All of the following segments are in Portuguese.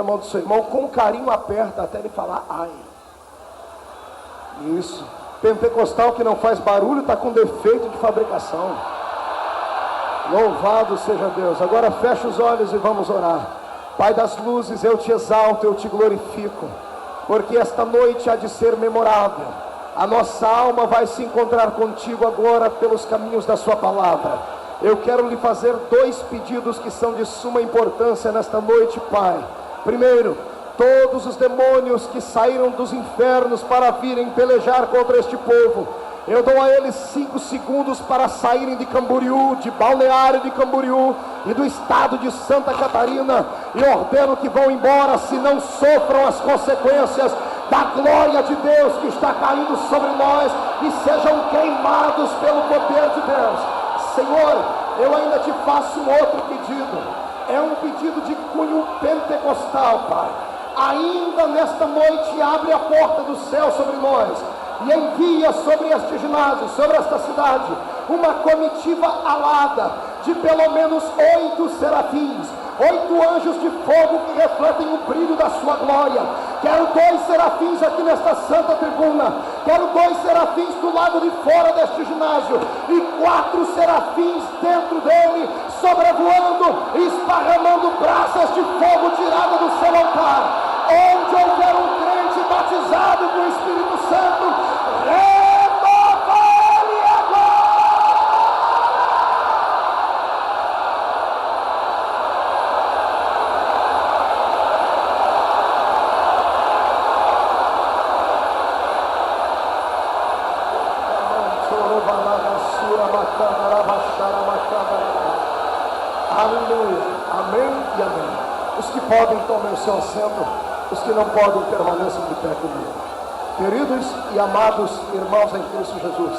mão do seu irmão, com carinho aperta até ele falar ai. Isso. Pentecostal que não faz barulho está com defeito de fabricação. Louvado seja Deus. Agora fecha os olhos e vamos orar. Pai das luzes, eu te exalto, eu te glorifico, porque esta noite há de ser memorável. A nossa alma vai se encontrar contigo agora pelos caminhos da sua palavra. Eu quero lhe fazer 2 pedidos que são de suma importância nesta noite, Pai. Primeiro, todos os demônios que saíram dos infernos para virem pelejar contra este povo, eu dou a eles 5 segundos para saírem de Camboriú, de Balneário de Camboriú e do estado de Santa Catarina, e ordeno que vão embora, se não sofram as consequências da glória de Deus que está caindo sobre nós, e sejam queimados pelo poder de Deus. Senhor, eu ainda te faço um outro pedido. É um pedido de cunho pentecostal, Pai. Ainda nesta noite abre a porta do céu sobre nós e envia sobre este ginásio, sobre esta cidade, uma comitiva alada de pelo menos 8 serafins, 8 anjos de fogo que refletem o brilho da sua glória. Quero 2 serafins aqui nesta santa tribuna, quero 2 serafins do lado de fora deste ginásio e 4 serafins dentro dele, sobrevoando e esparramando brasas de fogo tirada do seu altar. Onde houver um crente batizado com o Espírito Santo, renova ele agora. Aleluia, amém e amém. Os que podem, tomem o seu assento. Os que não podem, permaneçam de pé comigo. Queridos e amados irmãos em Cristo Jesus,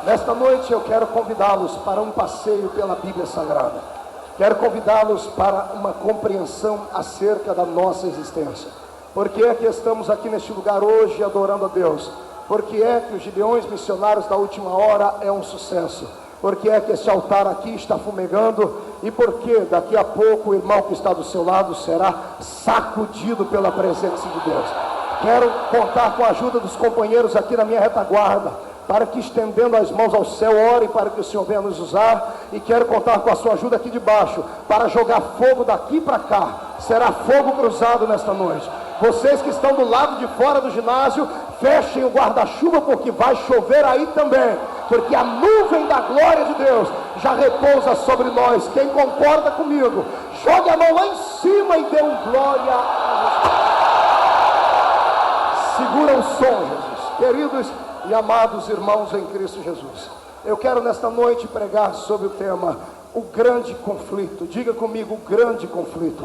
nesta noite eu quero convidá-los para um passeio pela Bíblia Sagrada. Quero convidá-los para uma compreensão acerca da nossa existência. Por que é que estamos aqui neste lugar hoje adorando a Deus? Por que é que os Gideões Missionários da Última Hora é um sucesso? Por que é que esse altar aqui está fumegando? E por que daqui a pouco o irmão que está do seu lado será sacudido pela presença de Deus? Quero contar com a ajuda dos companheiros aqui na minha retaguarda, para que, estendendo as mãos ao céu, orem para que o Senhor venha nos usar. E quero contar com a sua ajuda aqui de baixo, para jogar fogo daqui para cá. Será fogo cruzado nesta noite. Vocês que estão do lado de fora do ginásio, fechem o guarda-chuva, porque vai chover aí também, porque a nuvem da glória de Deus já repousa sobre nós. Quem concorda comigo, jogue a mão lá em cima e dê um glória a Jesus. Segura o som, Jesus. Queridos e amados irmãos em Cristo Jesus, eu quero nesta noite pregar sobre o tema o grande conflito. Diga comigo, o grande conflito.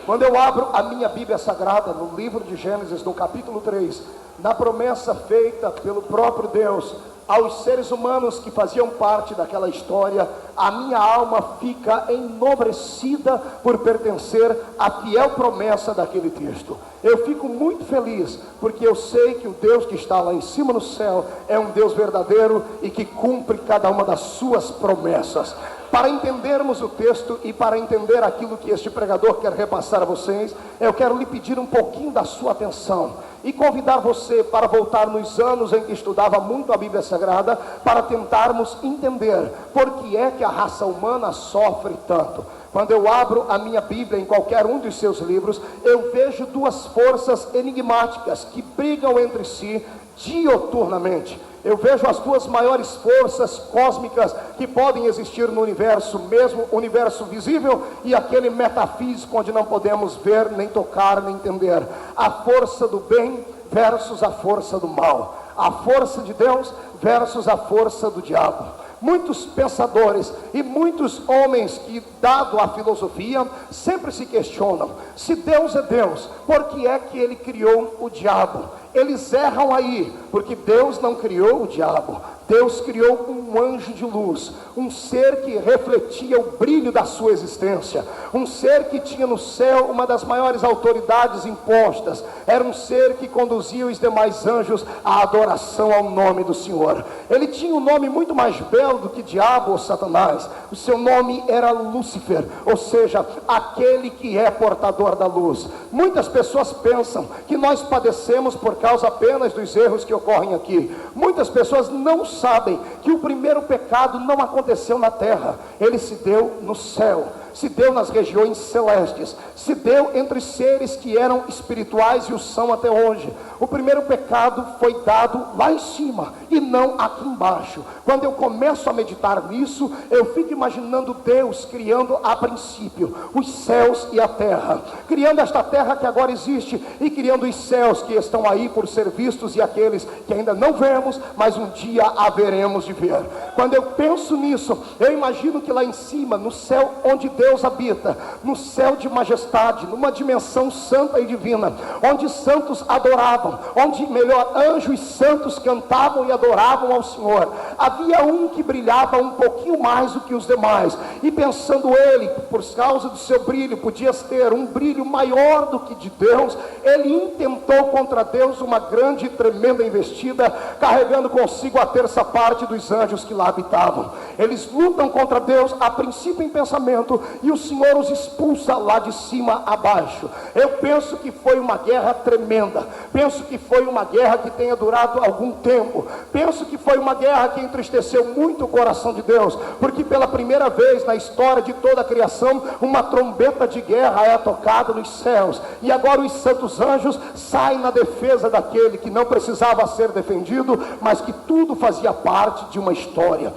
Quando eu abro a minha Bíblia Sagrada, no livro de Gênesis, no capítulo 3, na promessa feita pelo próprio Deus aos seres humanos que faziam parte daquela história, a minha alma fica enobrecida por pertencer à fiel promessa daquele texto. Eu fico muito feliz, porque eu sei que o Deus que está lá em cima no céu é um Deus verdadeiro e que cumpre cada uma das suas promessas. Para entendermos o texto e para entender aquilo que este pregador quer repassar a vocês, eu quero lhe pedir um pouquinho da sua atenção e convidar você para voltar nos anos em que estudava muito a Bíblia Sagrada, para tentarmos entender por que é que a raça humana sofre tanto. Quando eu abro a minha Bíblia em qualquer um dos seus livros, eu vejo 2 forças enigmáticas que brigam entre si dioturnamente. Eu vejo as 2 maiores forças cósmicas que podem existir no universo, mesmo o universo visível e aquele metafísico onde não podemos ver, nem tocar, nem entender. A força do bem versus a força do mal. A força de Deus versus a força do diabo. Muitos pensadores e muitos homens que, dado a filosofia, sempre se questionam: se Deus é Deus, por que é que Ele criou o diabo? Eles erram aí, porque Deus não criou o diabo. Deus criou um anjo de luz, um ser que refletia o brilho da sua existência, um ser que tinha no céu uma das maiores autoridades impostas. Era um ser que conduzia os demais anjos à adoração ao nome do Senhor. Ele tinha um nome muito mais belo do que diabo ou Satanás. O seu nome era Lúcifer, ou seja, aquele que é portador da luz. Muitas pessoas pensam que nós padecemos por causa apenas dos erros que ocorrem aqui. Muitas pessoas não sabem que o primeiro pecado não aconteceu na terra, ele se deu no céu, se deu nas regiões celestes, se deu entre seres que eram espirituais e o são até hoje. O primeiro pecado foi dado lá em cima e não aqui embaixo. Quando eu começo a meditar nisso, eu fico imaginando Deus criando a princípio os céus e a terra, criando esta terra que agora existe e criando os céus que estão aí por ser vistos e aqueles que ainda não vemos, mas um dia haveremos de ver. Quando eu penso nisso, eu imagino que lá em cima, no céu onde Deus habita, no céu de majestade, numa dimensão santa e divina, onde santos adoravam, onde melhor, anjos santos cantavam e adoravam ao Senhor, havia um que brilhava um pouquinho mais do que os demais, e pensando ele, por causa do seu brilho, podia ter um brilho maior do que de Deus, ele intentou contra Deus uma grande e tremenda investida, carregando consigo a terça parte dos anjos que lá habitavam. Eles lutam contra Deus, a princípio em pensamento, e o Senhor os expulsa lá de cima a baixo. Eu penso que foi uma guerra tremenda, penso que foi uma guerra que tenha durado algum tempo, penso que foi uma guerra que entristeceu muito o coração de Deus, porque pela primeira vez na história de toda a criação, uma trombeta de guerra é tocada nos céus, e agora os santos anjos saem na defesa daquele que não precisava ser defendido, mas que tudo fazia parte de uma história.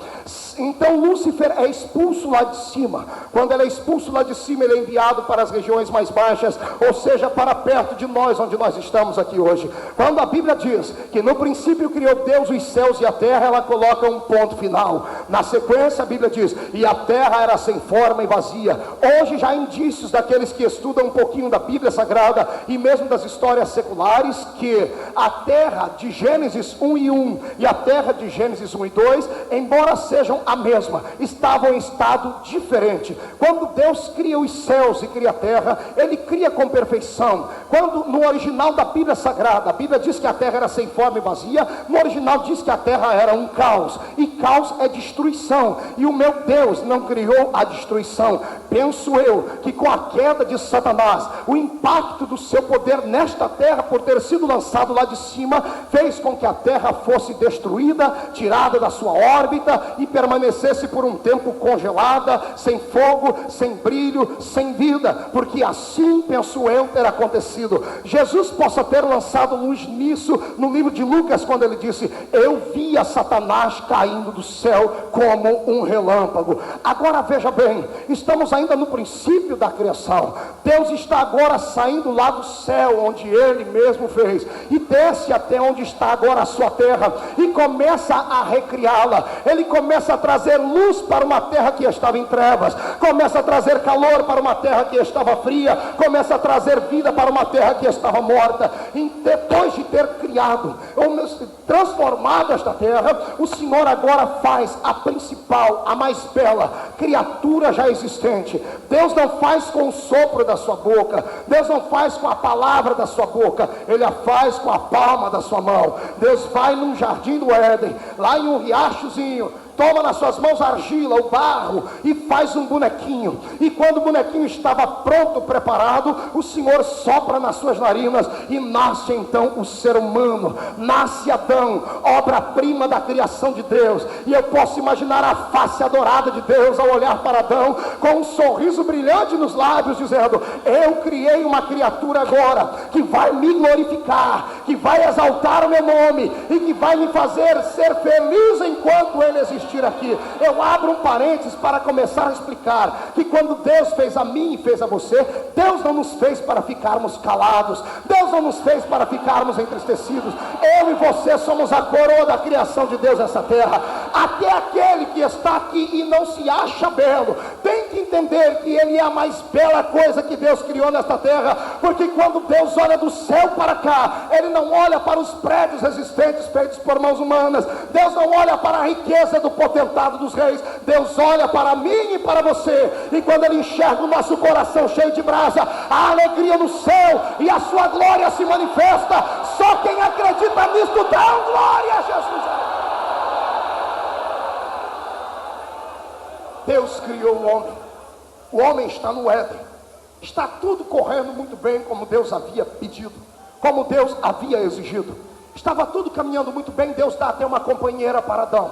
Então Lúcifer é expulso lá de cima. Quando ele é expulso lá de cima, ele é enviado para as regiões mais baixas, ou seja, para perto de nós, onde nós estamos aqui hoje. Quando a Bíblia diz que no princípio criou Deus os céus e a terra, ela coloca um ponto final. Na sequência a Bíblia diz, e a terra era sem forma e vazia. Hoje já há indícios daqueles que estudam um pouquinho da Bíblia Sagrada e mesmo das histórias seculares, que a terra de Gênesis 1 e 1 e a terra de Gênesis 1 e 2, embora sejam a mesma, estavam em estado diferente. Quando Deus cria os céus e cria a terra, ele cria com perfeição. Quando no original da Bíblia Sagrada, a Bíblia diz que a terra era sem forma e vazia, no original diz que a terra era um caos, e caos é destruição, e o meu Deus não criou a destruição. Penso eu que com a queda de Satanás, o impacto do seu poder nesta terra, por ter sido lançado lá de cima, fez com que a terra fosse destruída, tirada da sua órbita e permanecesse por um tempo congelada, sem fogo, sem brilho, sem vida, porque assim, penso eu, ter acontecido. Jesus possa ter lançado luz nisso no livro de Lucas, quando ele disse, eu via Satanás caindo do céu como um relâmpago. Agora veja bem, estamos ainda no princípio da criação. Deus está agora saindo lá do céu, onde ele mesmo fez, e desce até onde está agora a sua terra, e começa a recriá-la. Ele começa a trazer luz para uma terra que estava em trevas, começa a trazer calor para uma terra que estava fria, começa a trazer vida para uma terra que estava morta. E depois de ter criado, ou transformado esta terra, o Senhor agora faz a principal, a mais bela criatura já existente. Deus não faz com o sopro da sua boca, Deus não faz com a palavra da sua boca, Ele a faz com a palma da sua mão. Deus vai num jardim do Éden, lá em um riachozinho, toma nas suas mãos a argila, o barro, e faz um bonequinho. E quando o bonequinho estava pronto, preparado, o Senhor sopra nas suas narinas, e nasce então o ser humano, nasce Adão, obra-prima da criação de Deus. E eu posso imaginar a face adorada de Deus ao olhar para Adão, com um sorriso brilhante nos lábios, dizendo, eu criei uma criatura agora, que vai me glorificar, que vai exaltar o meu nome, e que vai me fazer ser feliz enquanto ele existir aqui. Eu abro um parênteses para começar a explicar que quando Deus fez a mim e fez a você, Deus não nos fez para ficarmos calados, Deus não nos fez para ficarmos entristecidos. Eu e você somos a coroa da criação de Deus nessa terra. Até aquele que está aqui e não se acha belo, tem que entender que ele é a mais bela coisa que Deus criou nesta terra, porque quando Deus olha do céu para cá, ele não olha para os prédios resistentes feitos por mãos humanas, Deus não olha para a riqueza do potentado dos reis, Deus olha para mim e para você, e quando ele enxerga o nosso coração cheio de brasa, a alegria no céu e a sua glória se manifesta. Só quem acredita nisto dá glória a Jesus. Deus criou o homem está no Éden, está tudo correndo muito bem, como Deus havia pedido, como Deus havia exigido, estava tudo caminhando muito bem. Deus dá até uma companheira para Adão,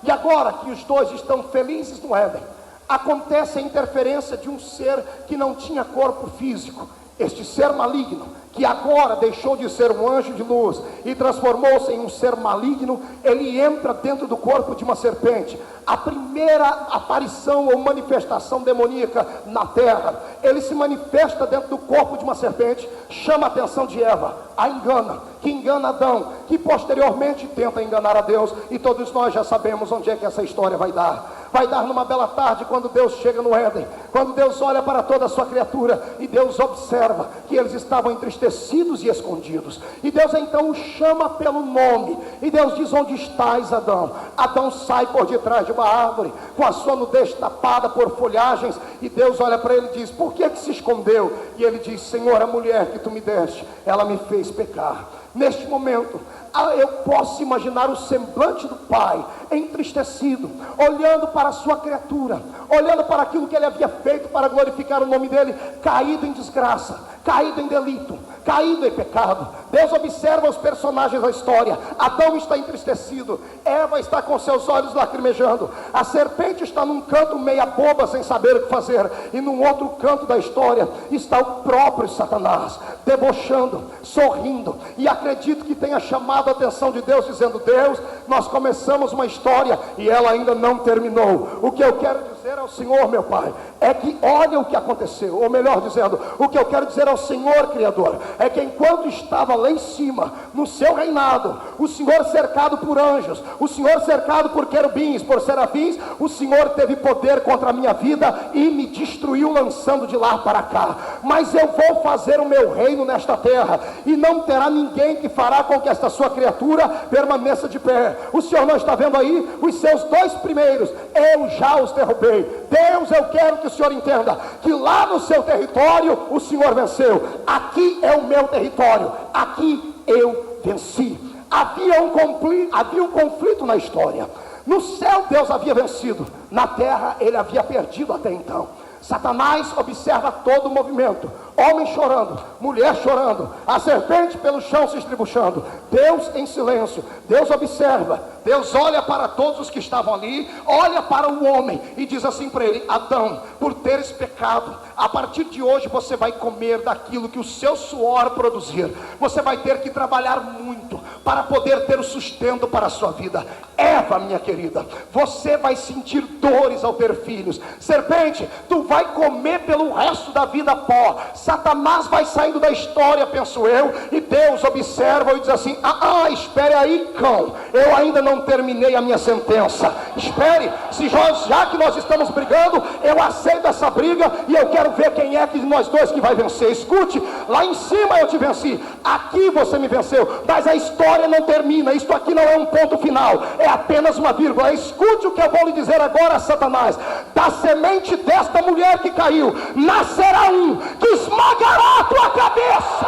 e agora que os dois estão felizes no Éden, acontece a interferência de um ser que não tinha corpo físico, este ser maligno, que agora deixou de ser um anjo de luz e transformou-se em um ser maligno. Ele entra dentro do corpo de uma serpente, a primeira aparição ou manifestação demoníaca na terra. Ele se manifesta dentro do corpo de uma serpente, chama a atenção de Eva, a engana, que engana Adão, que posteriormente tenta enganar a Deus, e todos nós já sabemos onde é que essa história vai dar. Vai dar numa bela tarde, quando Deus chega no Éden, quando Deus olha para toda a sua criatura, e Deus observa que eles estavam entristecidos e escondidos, e Deus então o chama pelo nome, e Deus diz: onde estás, Adão? Adão sai por detrás de uma árvore, com a sua nudez tapada por folhagens, e Deus olha para ele e diz: por que se escondeu? E ele diz: Senhor, a mulher que tu me deste, ela me fez pecar. Neste momento, eu posso imaginar o semblante do pai entristecido, olhando para a sua criatura, olhando para aquilo que ele havia feito para glorificar o nome dele, caído em desgraça, caído em delito, caído em pecado. Deus observa os personagens da história. Adão está entristecido, Eva está com seus olhos lacrimejando, a serpente está num canto meia boba, sem saber o que fazer, e num outro canto da história está o próprio Satanás, debochando, sorrindo, e acredito que tenha chamado a atenção de Deus, dizendo: Deus, nós começamos uma história e ela ainda não terminou. O que eu quero dizer ao Senhor, meu Pai, é que olha o que aconteceu, ou melhor dizendo, o que eu quero dizer ao Senhor Criador, é que enquanto estava lá em cima, no seu reinado, o Senhor cercado por anjos, o Senhor cercado por querubins, por serafins, o Senhor teve poder contra a minha vida e me destruiu, lançando de lá para cá. Mas eu vou fazer o meu reino nesta terra, e não terá ninguém que fará com que esta sua criatura permaneça de pé. O Senhor não está vendo aí? Os seus dois primeiros, eu já os derrubei. Deus, eu quero que o Senhor entenda que lá no seu território o Senhor venceu. Aqui é o meu território, aqui eu venci. Havia um conflito na história. No céu Deus havia vencido, na terra ele havia perdido até então. Satanás observa todo o movimento, homem chorando, mulher chorando, a serpente pelo chão se estribuchando, Deus em silêncio. Deus observa, Deus olha para todos os que estavam ali, olha para o homem e diz assim para ele: Adão, por teres pecado, a partir de hoje você vai comer daquilo que o seu suor produzir. Você vai ter que trabalhar muito para poder ter o sustento para a sua vida. Eva, minha querida, você vai sentir dores ao ter filhos. Serpente, tu vai comer pelo resto da vida pó. Satanás vai saindo da história, penso eu, e Deus observa e diz assim: espere aí, cão, eu ainda não terminei a minha sentença. Espere, já que nós estamos brigando, eu aceito essa briga e eu quero ver quem é que nós dois que vai vencer. Escute, lá em cima eu te venci, aqui você me venceu, mas a história não termina. Isto aqui não é um ponto final, é apenas uma vírgula. Escute o que eu vou lhe dizer agora, Satanás: da semente desta mulher que caiu, nascerá um que esmagará a tua cabeça.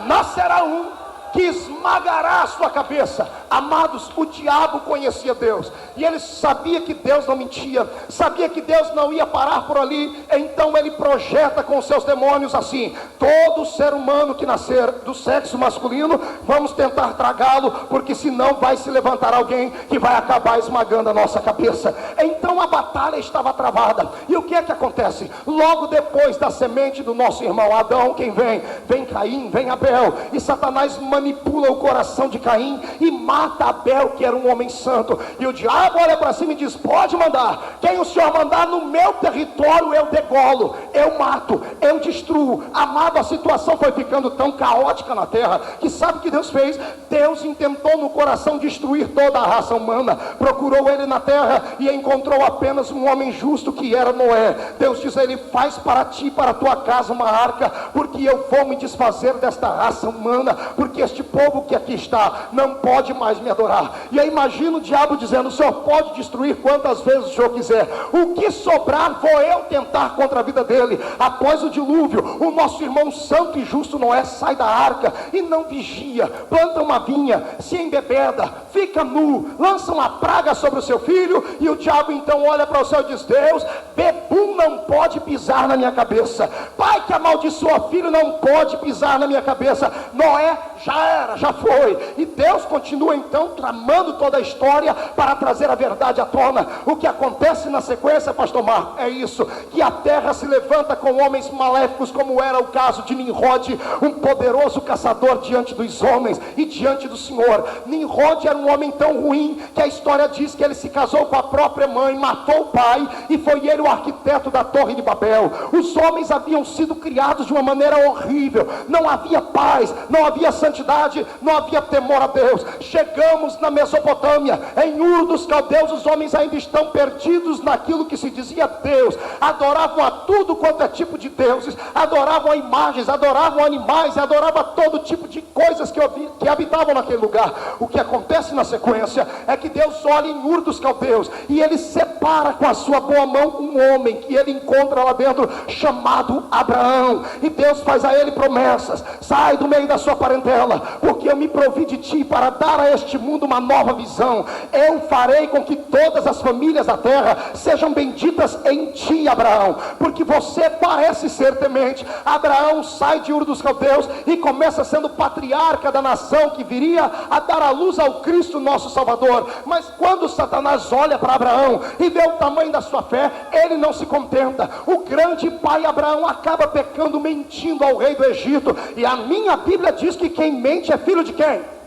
Nascerá um que esmagará a sua cabeça. Amados, o diabo conhecia Deus, e ele sabia que Deus não mentia, sabia que Deus não ia parar por ali. Então ele projeta com seus demônios assim: todo ser humano que nascer do sexo masculino, vamos tentar tragá-lo, porque senão vai se levantar alguém que vai acabar esmagando a nossa cabeça. Então a batalha estava travada, e o que é que acontece? Logo depois da semente do nosso irmão Adão, quem vem? Vem Caim, vem Abel, e Satanás manipula o coração de Caim e mata Abel, que era um homem santo. E o diabo olha para cima e diz: pode mandar, quem o Senhor mandar no meu território eu degolo, eu mato, eu destruo. Amado, a situação foi ficando tão caótica na terra, que sabe o que Deus fez? Deus intentou no coração destruir toda a raça humana, procurou ele na terra e encontrou apenas um homem justo, que era Noé. Deus diz a ele: faz para ti, para a tua casa, uma arca, porque eu vou me desfazer desta raça humana, porque este povo que aqui está não pode mais capaz de me adorar. E aí imagina o diabo dizendo: o Senhor pode destruir quantas vezes o Senhor quiser, o que sobrar vou eu tentar contra a vida dele. Após o dilúvio, o nosso irmão santo e justo Noé sai da arca e não vigia, planta uma vinha, se embebeda, fica nu, lança uma praga sobre o seu filho, e o diabo então olha para o céu e diz: Deus, bebum não pode pisar na minha cabeça, pai que amaldiçoa filho não pode pisar na minha cabeça. Noé já era, já foi, e Deus continua então tramando toda a história para trazer a verdade à tona. O que acontece na sequência, pastor Marco, é isso, que a terra se levanta com homens maléficos, como era o caso de Nimrod, um poderoso caçador diante dos homens e diante do Senhor. Nimrod era um homem tão ruim que a história diz que ele se casou com a própria mãe, matou o pai, e foi ele o arquiteto da Torre de Babel. Os homens haviam sido criados de uma maneira horrível, não havia paz, não havia santidade, não havia temor a Deus. Chegamos na Mesopotâmia, em Ur dos Caldeus, os homens ainda estão perdidos naquilo que se dizia Deus, adoravam a tudo quanto é tipo de deuses, adoravam a imagens, adoravam animais, adoravam todo tipo de coisas que habitavam naquele lugar. O que acontece na sequência é que Deus olha em Ur dos Caldeus e ele separa com a sua boa mão um homem que ele encontra lá dentro, chamado Abraão, e Deus faz a ele promessas: sai do meio da sua parentela, porque eu me provi de ti para dar a este mundo uma nova visão. Eu farei com que todas as famílias da terra sejam benditas em ti, Abraão, porque você parece ser temente. Abraão sai de Ur dos Caldeus e começa sendo patriarca da nação que viria a dar à luz ao Cristo nosso Salvador. Mas quando Satanás olha para Abraão e vê o tamanho da sua fé, ele não se contenta. O grande pai Abraão acaba pecando, mentindo ao rei do Egito, e a minha Bíblia diz que quem mente é filho de quem?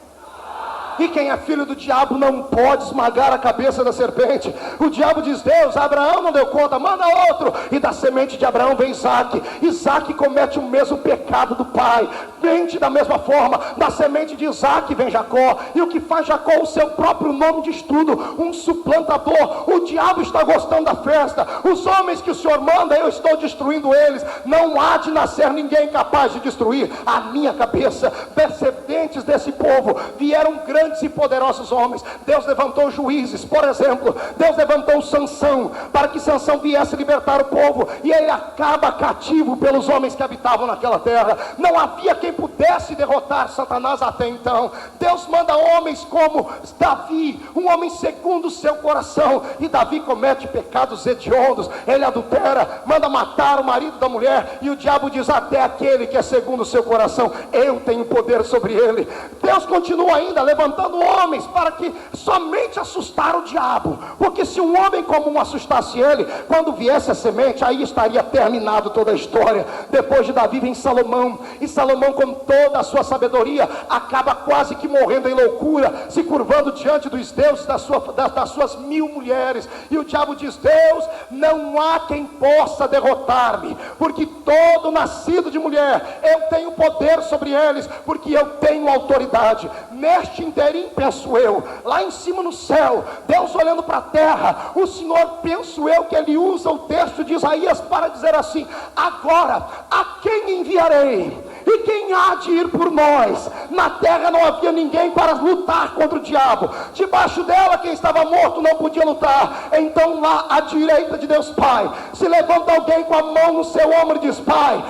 E quem é filho do diabo não pode esmagar a cabeça da serpente. O diabo diz: Deus, Abraão não deu conta, manda outro. E da semente de Abraão vem Isaque. Isaque comete o mesmo pecado do pai, mente da mesma forma. Da semente de Isaque vem Jacó. E o que faz Jacó? O seu próprio nome diz tudo: um suplantador. O diabo está gostando da festa. Os homens que o Senhor manda, eu estou destruindo eles. Não há de nascer ninguém capaz de destruir a minha cabeça. Descendentes desse povo vieram grandes e poderosos homens. Deus levantou juízes, por exemplo. Deus levantou Sansão, para que Sansão viesse libertar o povo, e ele acaba cativo pelos homens que habitavam naquela terra. Não havia quem pudesse derrotar Satanás até então. Deus manda homens como Davi, um homem segundo o seu coração, e Davi comete pecados hediondos. Ele adultera, manda matar o marido da mulher, e o diabo diz: até aquele que é segundo o seu coração, eu tenho poder sobre ele. Deus continua ainda levantando homens para que somente assustar o diabo, porque se um homem comum assustasse ele, quando viesse a semente, aí estaria terminado toda a história. Depois de Davi vem Salomão, e Salomão, com toda a sua sabedoria, acaba quase que morrendo em loucura, se curvando diante dos deuses das suas 1000 mulheres, e o diabo diz: Deus, não há quem possa derrotar-me, porque todo nascido de mulher, eu tenho poder sobre eles, porque eu tenho autoridade. Neste inteirinho, penso eu, lá em cima no céu, Deus olhando para a terra, o Senhor, penso eu, que ele usa o texto de Isaías para dizer assim: agora, a quem enviarei? E quem há de ir por nós? Na terra não havia ninguém para lutar contra o diabo. Debaixo dela, quem estava morto não podia lutar. Então lá à direita de Deus Pai, se levanta alguém com a mão no seu ombro e diz: Pai,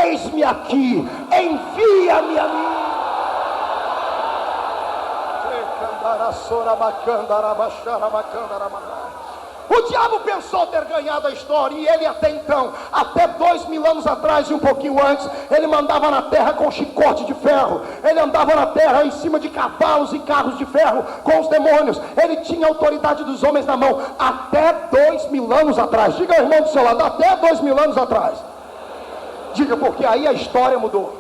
eis-me aqui, envia-me a mim. O diabo pensou ter ganhado a história, e ele até então, até 2000 anos atrás e um pouquinho antes, ele mandava na terra com chicote de ferro, ele andava na terra em cima de cavalos e carros de ferro com os demônios. Ele tinha a autoridade dos homens na mão, até 2000 anos atrás. Diga ao irmão do seu lado: até 2000 anos atrás. Diga, porque aí a história mudou.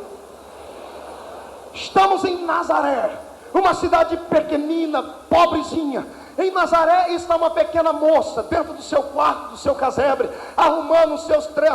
Estamos em Nazaré, uma cidade pequenina, pobrezinha. Em Nazaré está uma pequena moça, dentro do seu quarto, do seu casebre, arrumando as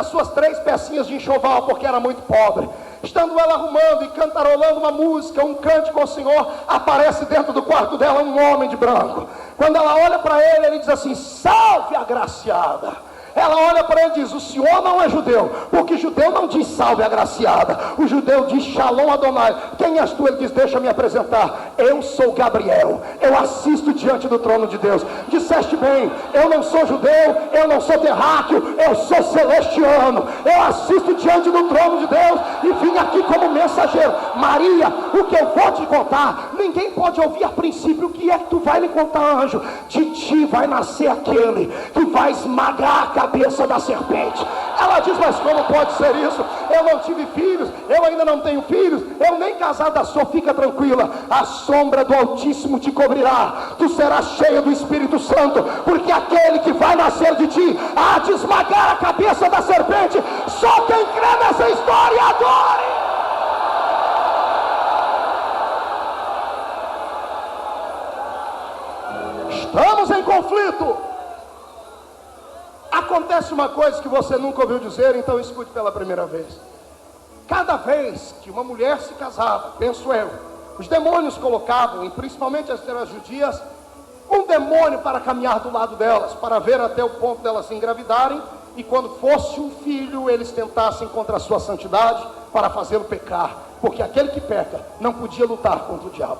suas 3 pecinhas de enxoval, porque era muito pobre. Estando ela arrumando e cantarolando uma música, um cântico ao Senhor, aparece dentro do quarto dela um homem de branco. Quando ela olha para ele, ele diz assim: salve, agraciada. Ela olha para ele e diz: o senhor não é judeu, porque judeu não diz salve agraciada, o judeu diz Shalom Adonai. Quem és tu? Ele diz: deixa me apresentar, eu sou Gabriel, eu assisto diante do trono de Deus. Disseste bem, eu não sou judeu, eu não sou terráqueo, eu sou celestiano, eu assisto diante do trono de Deus e vim aqui como mensageiro. Maria, o que eu vou te contar, ninguém pode ouvir a princípio. O que é que tu vai me contar, anjo? De ti vai nascer aquele que vai esmagar a cabeça da serpente. Ela diz: mas como pode ser isso? Eu não tive filhos, eu ainda não tenho filhos, eu nem casada sou. Fica tranquila, a sombra do Altíssimo te cobrirá, tu serás cheia do Espírito Santo, porque aquele que vai nascer de ti há de esmagar a cabeça da serpente. Só quem crê nessa história adore. Estamos em conflito. Acontece uma coisa que você nunca ouviu dizer, então escute pela primeira vez. Cada vez que uma mulher se casava, penso eu, os demônios colocavam, e principalmente as terras judias, um demônio para caminhar do lado delas, para ver até o ponto delas se engravidarem, e quando fosse um filho, eles tentassem contra a sua santidade, para fazê-lo pecar, porque aquele que peca não podia lutar contra o diabo.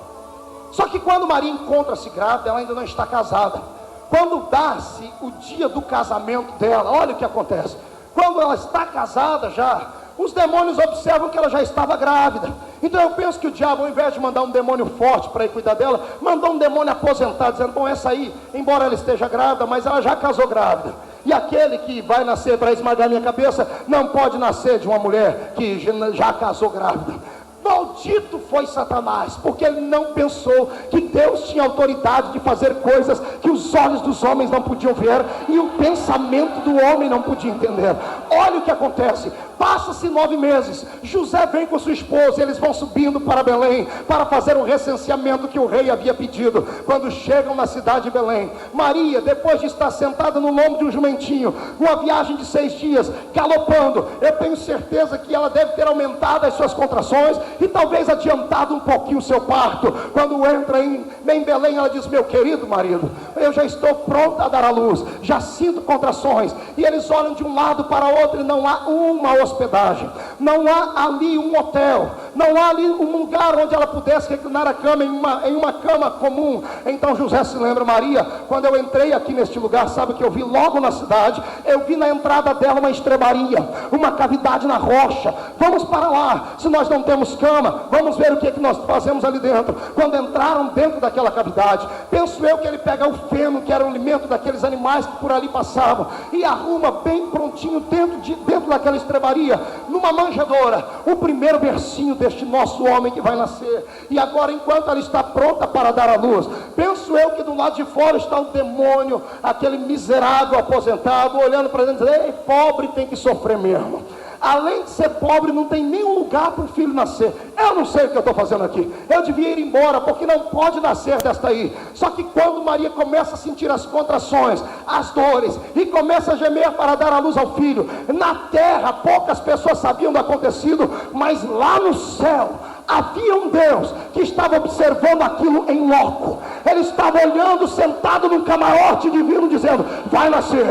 Só que quando Maria encontra-se grávida, ela ainda não está casada. Quando dá-se o dia do casamento dela, olha o que acontece. Quando ela está casada já, os demônios observam que ela já estava grávida. Então eu penso que o diabo, ao invés de mandar um demônio forte para ir cuidar dela, mandou um demônio aposentado, dizendo: bom, essa aí, embora ela esteja grávida, mas ela já casou grávida. E aquele que vai nascer para esmagar minha cabeça, não pode nascer de uma mulher que já casou grávida. Maldito foi Satanás, porque ele não pensou que Deus tinha autoridade de fazer coisas que os olhos dos homens não podiam ver e o pensamento do homem não podia entender. Olha o que acontece. Passa-se 9 meses, José vem com sua esposa, eles vão subindo para Belém, para fazer o recenseamento que o rei havia pedido. Quando chegam na cidade de Belém, Maria, depois de estar sentada no lombo de um jumentinho, uma viagem de 6 dias, galopando, eu tenho certeza que ela deve ter aumentado as suas contrações, e talvez adiantado um pouquinho o seu parto. Quando entra em Belém, ela diz: meu querido marido, eu já estou pronta a dar à luz, já sinto contrações. E eles olham de um lado para o outro e não há uma hospedagem, não há ali um hotel, não há ali um lugar onde ela pudesse reclinar a cama em uma cama comum. Então José se lembra: Maria, quando eu entrei aqui neste lugar, sabe o que eu vi logo na cidade? Eu vi na entrada dela uma estrebaria, uma cavidade na rocha. Vamos para lá, se nós não temos cama, vamos ver o que é que nós fazemos ali dentro. Quando entraram dentro daquela cavidade, penso eu que ele pega o feno, que era o alimento daqueles animais que por ali passavam, e arruma bem prontinho dentro daquela estrebaria, numa manjedoura, o primeiro bercinho deste nosso homem que vai nascer. E agora, enquanto ela está pronta para dar à luz, penso eu que do lado de fora está o demônio, aquele miserável aposentado, olhando para dentro, dizendo: ei, pobre tem que sofrer mesmo. Além de ser pobre, não tem nenhum lugar para o filho nascer. Eu não sei o que eu estou fazendo aqui. Eu devia ir embora, porque não pode nascer desta aí. Só que quando Maria começa a sentir as contrações, as dores, e começa a gemer para dar à luz ao filho, na terra poucas pessoas sabiam do acontecido, mas lá no céu havia um Deus que estava observando aquilo em loco. Ele estava olhando, sentado num camarote divino, dizendo: vai nascer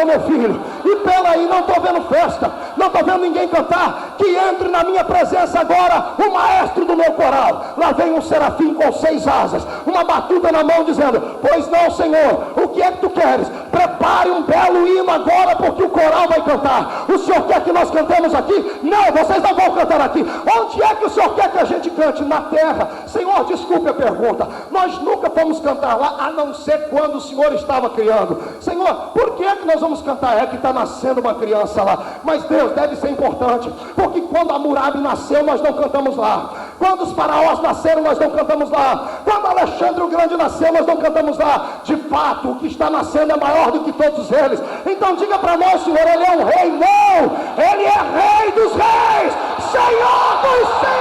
o meu filho. E pela aí, não estou vendo festa, não estou vendo ninguém cantar. Que entre na minha presença agora o maestro do meu coral. Lá vem um serafim com 6 asas, uma batuta na mão, dizendo: pois não, Senhor, o que é que tu queres? Prepare um belo hino agora, porque o coral vai cantar. O Senhor quer que nós cantemos aqui? Não, vocês não vão cantar aqui. Onde é que o Senhor quer que a gente cante? Na terra. Senhor, desculpe a pergunta, nós nunca fomos cantar lá, a não ser quando o Senhor estava criando. Senhor, por que é que nós vamos cantar? É que está nascendo uma criança lá. Mas Deus, deve ser importante, porque quando Hammurabi nasceu, nós não cantamos lá. Quando os faraós nasceram, nós não cantamos lá. Quando Alexandre o Grande nasceu, nós não cantamos lá. De fato, o que está nascendo é maior do que todos eles. Então diga para nós: Senhor, Ele é um rei? Não, Ele é Rei dos reis, Senhor dos senhores.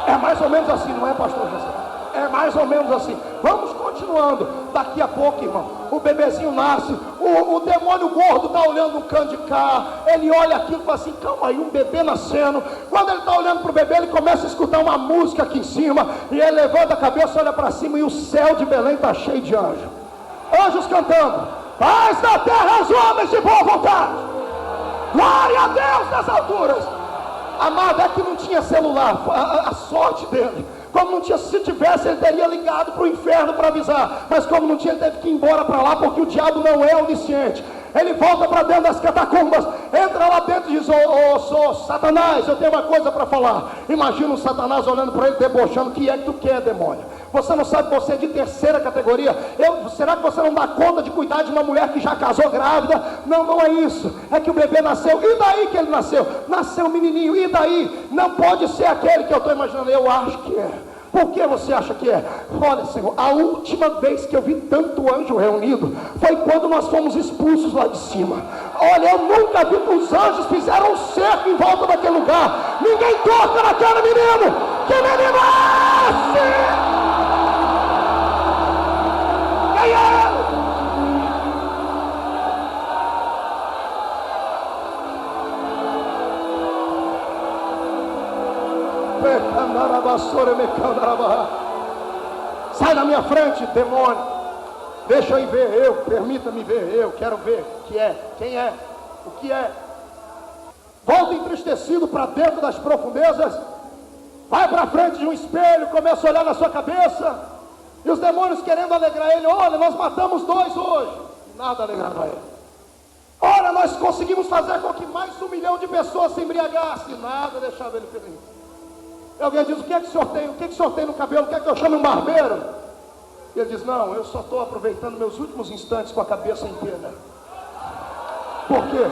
É mais ou menos assim, não é, pastor José? É mais ou menos assim. Vamos continuar. continuando. Daqui a pouco, irmão, o bebezinho nasce, o demônio gordo está olhando um canto de cá, ele olha aquilo e fala assim, calma aí, um bebê nascendo. Quando ele está olhando para o bebê, ele começa a escutar uma música aqui em cima, e ele levanta a cabeça, olha para cima, e o céu de Belém está cheio de anjos. Anjos cantando, paz na terra aos homens de boa vontade, glória a Deus nas alturas. Amado, é que não tinha celular, a sorte dele. Como não tinha, se tivesse, ele teria ligado para o inferno para avisar. Mas como não tinha, ele teve que ir embora para lá, porque o diabo não é onisciente. Ele volta para dentro das catacumbas, entra lá dentro e diz, Satanás, eu tenho uma coisa para falar. Imagina o Satanás olhando para ele, debochando, o que é que tu quer, demônio? Você não sabe que você é de terceira categoria? Será que você não dá conta de cuidar de uma mulher que já casou grávida? Não, não é isso. É que o bebê nasceu, e daí que ele nasceu? Nasceu um menininho, e daí? Não pode ser aquele que eu estou imaginando, eu acho que é. Por que você acha que é? Olha, Senhor, a última vez que eu vi tanto anjo reunido foi quando nós fomos expulsos lá de cima. Olha, eu nunca vi que os anjos fizeram um cerco em volta daquele lugar. Ninguém toca naquele menino. Que menino é esse? Quem é ele? Sai da minha frente, demônio. Deixa eu ir ver, permita-me ver, eu quero ver o que é, quem é, o que é. Volta entristecido para dentro das profundezas, vai para frente de um espelho, começa a olhar na sua cabeça, e os demônios querendo alegrar ele. Olha, nós matamos 2 hoje, nada alegrava ele. Olha, nós conseguimos fazer com que mais 1 milhão de pessoas se embriagassem, nada deixava ele feliz. E alguém diz, o que é que o senhor tem? O que é que o senhor tem no cabelo? Quer que eu chame um barbeiro? E ele diz, não, eu só estou aproveitando meus últimos instantes com a cabeça inteira. Por quê?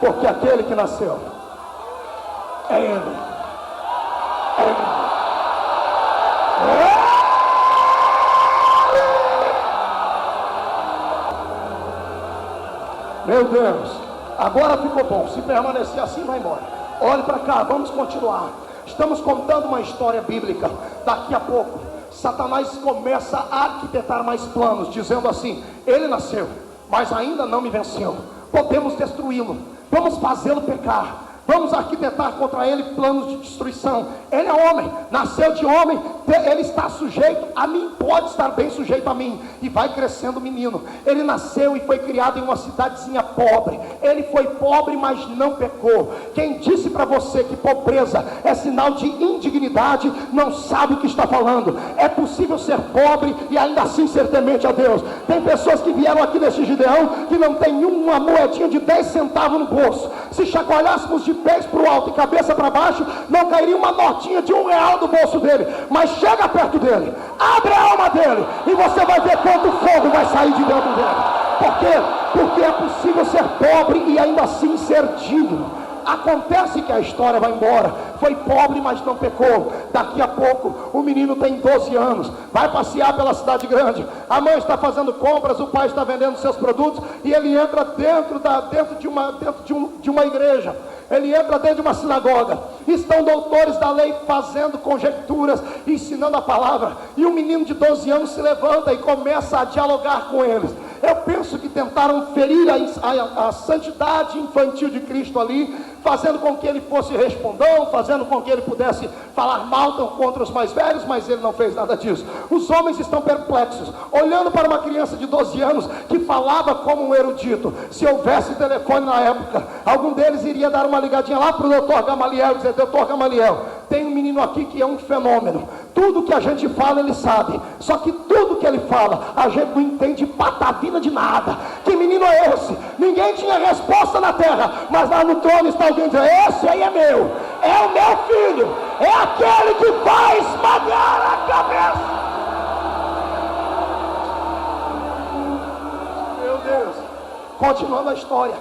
Porque aquele que nasceu é ele. É ele. Meu Deus, agora ficou bom. Se permanecer assim, vai embora. Olhe para cá, vamos continuar. Estamos contando uma história bíblica. Daqui a pouco, Satanás começa a arquitetar mais planos, dizendo assim, ele nasceu, mas ainda não me venceu. Podemos destruí-lo, vamos fazê-lo pecar, vamos arquitetar contra ele planos de destruição. Ele é homem, nasceu de homem, ele está sujeito a mim, pode estar bem sujeito a mim. E vai crescendo o menino. Ele nasceu e foi criado em uma cidadezinha pobre. Ele foi pobre, mas não pecou. Quem disse para você que pobreza é sinal de indignidade, não sabe o que está falando. É possível ser pobre e ainda assim ser temente a Deus. Tem pessoas que vieram aqui nesse Gideão que não tem uma moedinha de 10 centavos no bolso. Se chacoalhássemos de pés para o alto e cabeça para baixo, não cairia uma notinha de R$1 do bolso dele. Mas chega perto dele, abre a alma dele, e você vai ver quanto fogo vai sair de dentro dele. Por quê? Porque é possível ser pobre e ainda assim ser digno. Acontece que a história vai embora. Foi pobre, mas não pecou. Daqui a pouco, o menino tem 12 anos, vai passear pela cidade grande. A mãe está fazendo compras, o pai está vendendo seus produtos, e ele entra dentro de uma igreja. Ele entra dentro de uma sinagoga. Estão doutores da lei fazendo conjecturas, ensinando a palavra. E um menino de 12 anos se levanta e começa a dialogar com eles. Eu penso que tentaram ferir a santidade infantil de Cristo ali, fazendo com que ele fosse respondão, fazendo com que ele pudesse falar mal contra os mais velhos, mas ele não fez nada disso. Os homens estão perplexos, olhando para uma criança de 12 anos que falava como um erudito. Se houvesse telefone na época, algum deles iria dar uma ligadinha lá para o doutor Gamaliel e dizer, doutor Gamaliel, tem um menino aqui que é um fenômeno. Tudo que a gente fala ele sabe, só que tudo que ele fala a gente não entende patavina de nada. Que menino é esse? Ninguém tinha resposta na terra, mas lá no trono está alguém dizendo, esse aí é meu, é o meu filho, é aquele que vai esmagar a cabeça. Meu Deus. Continuando a história,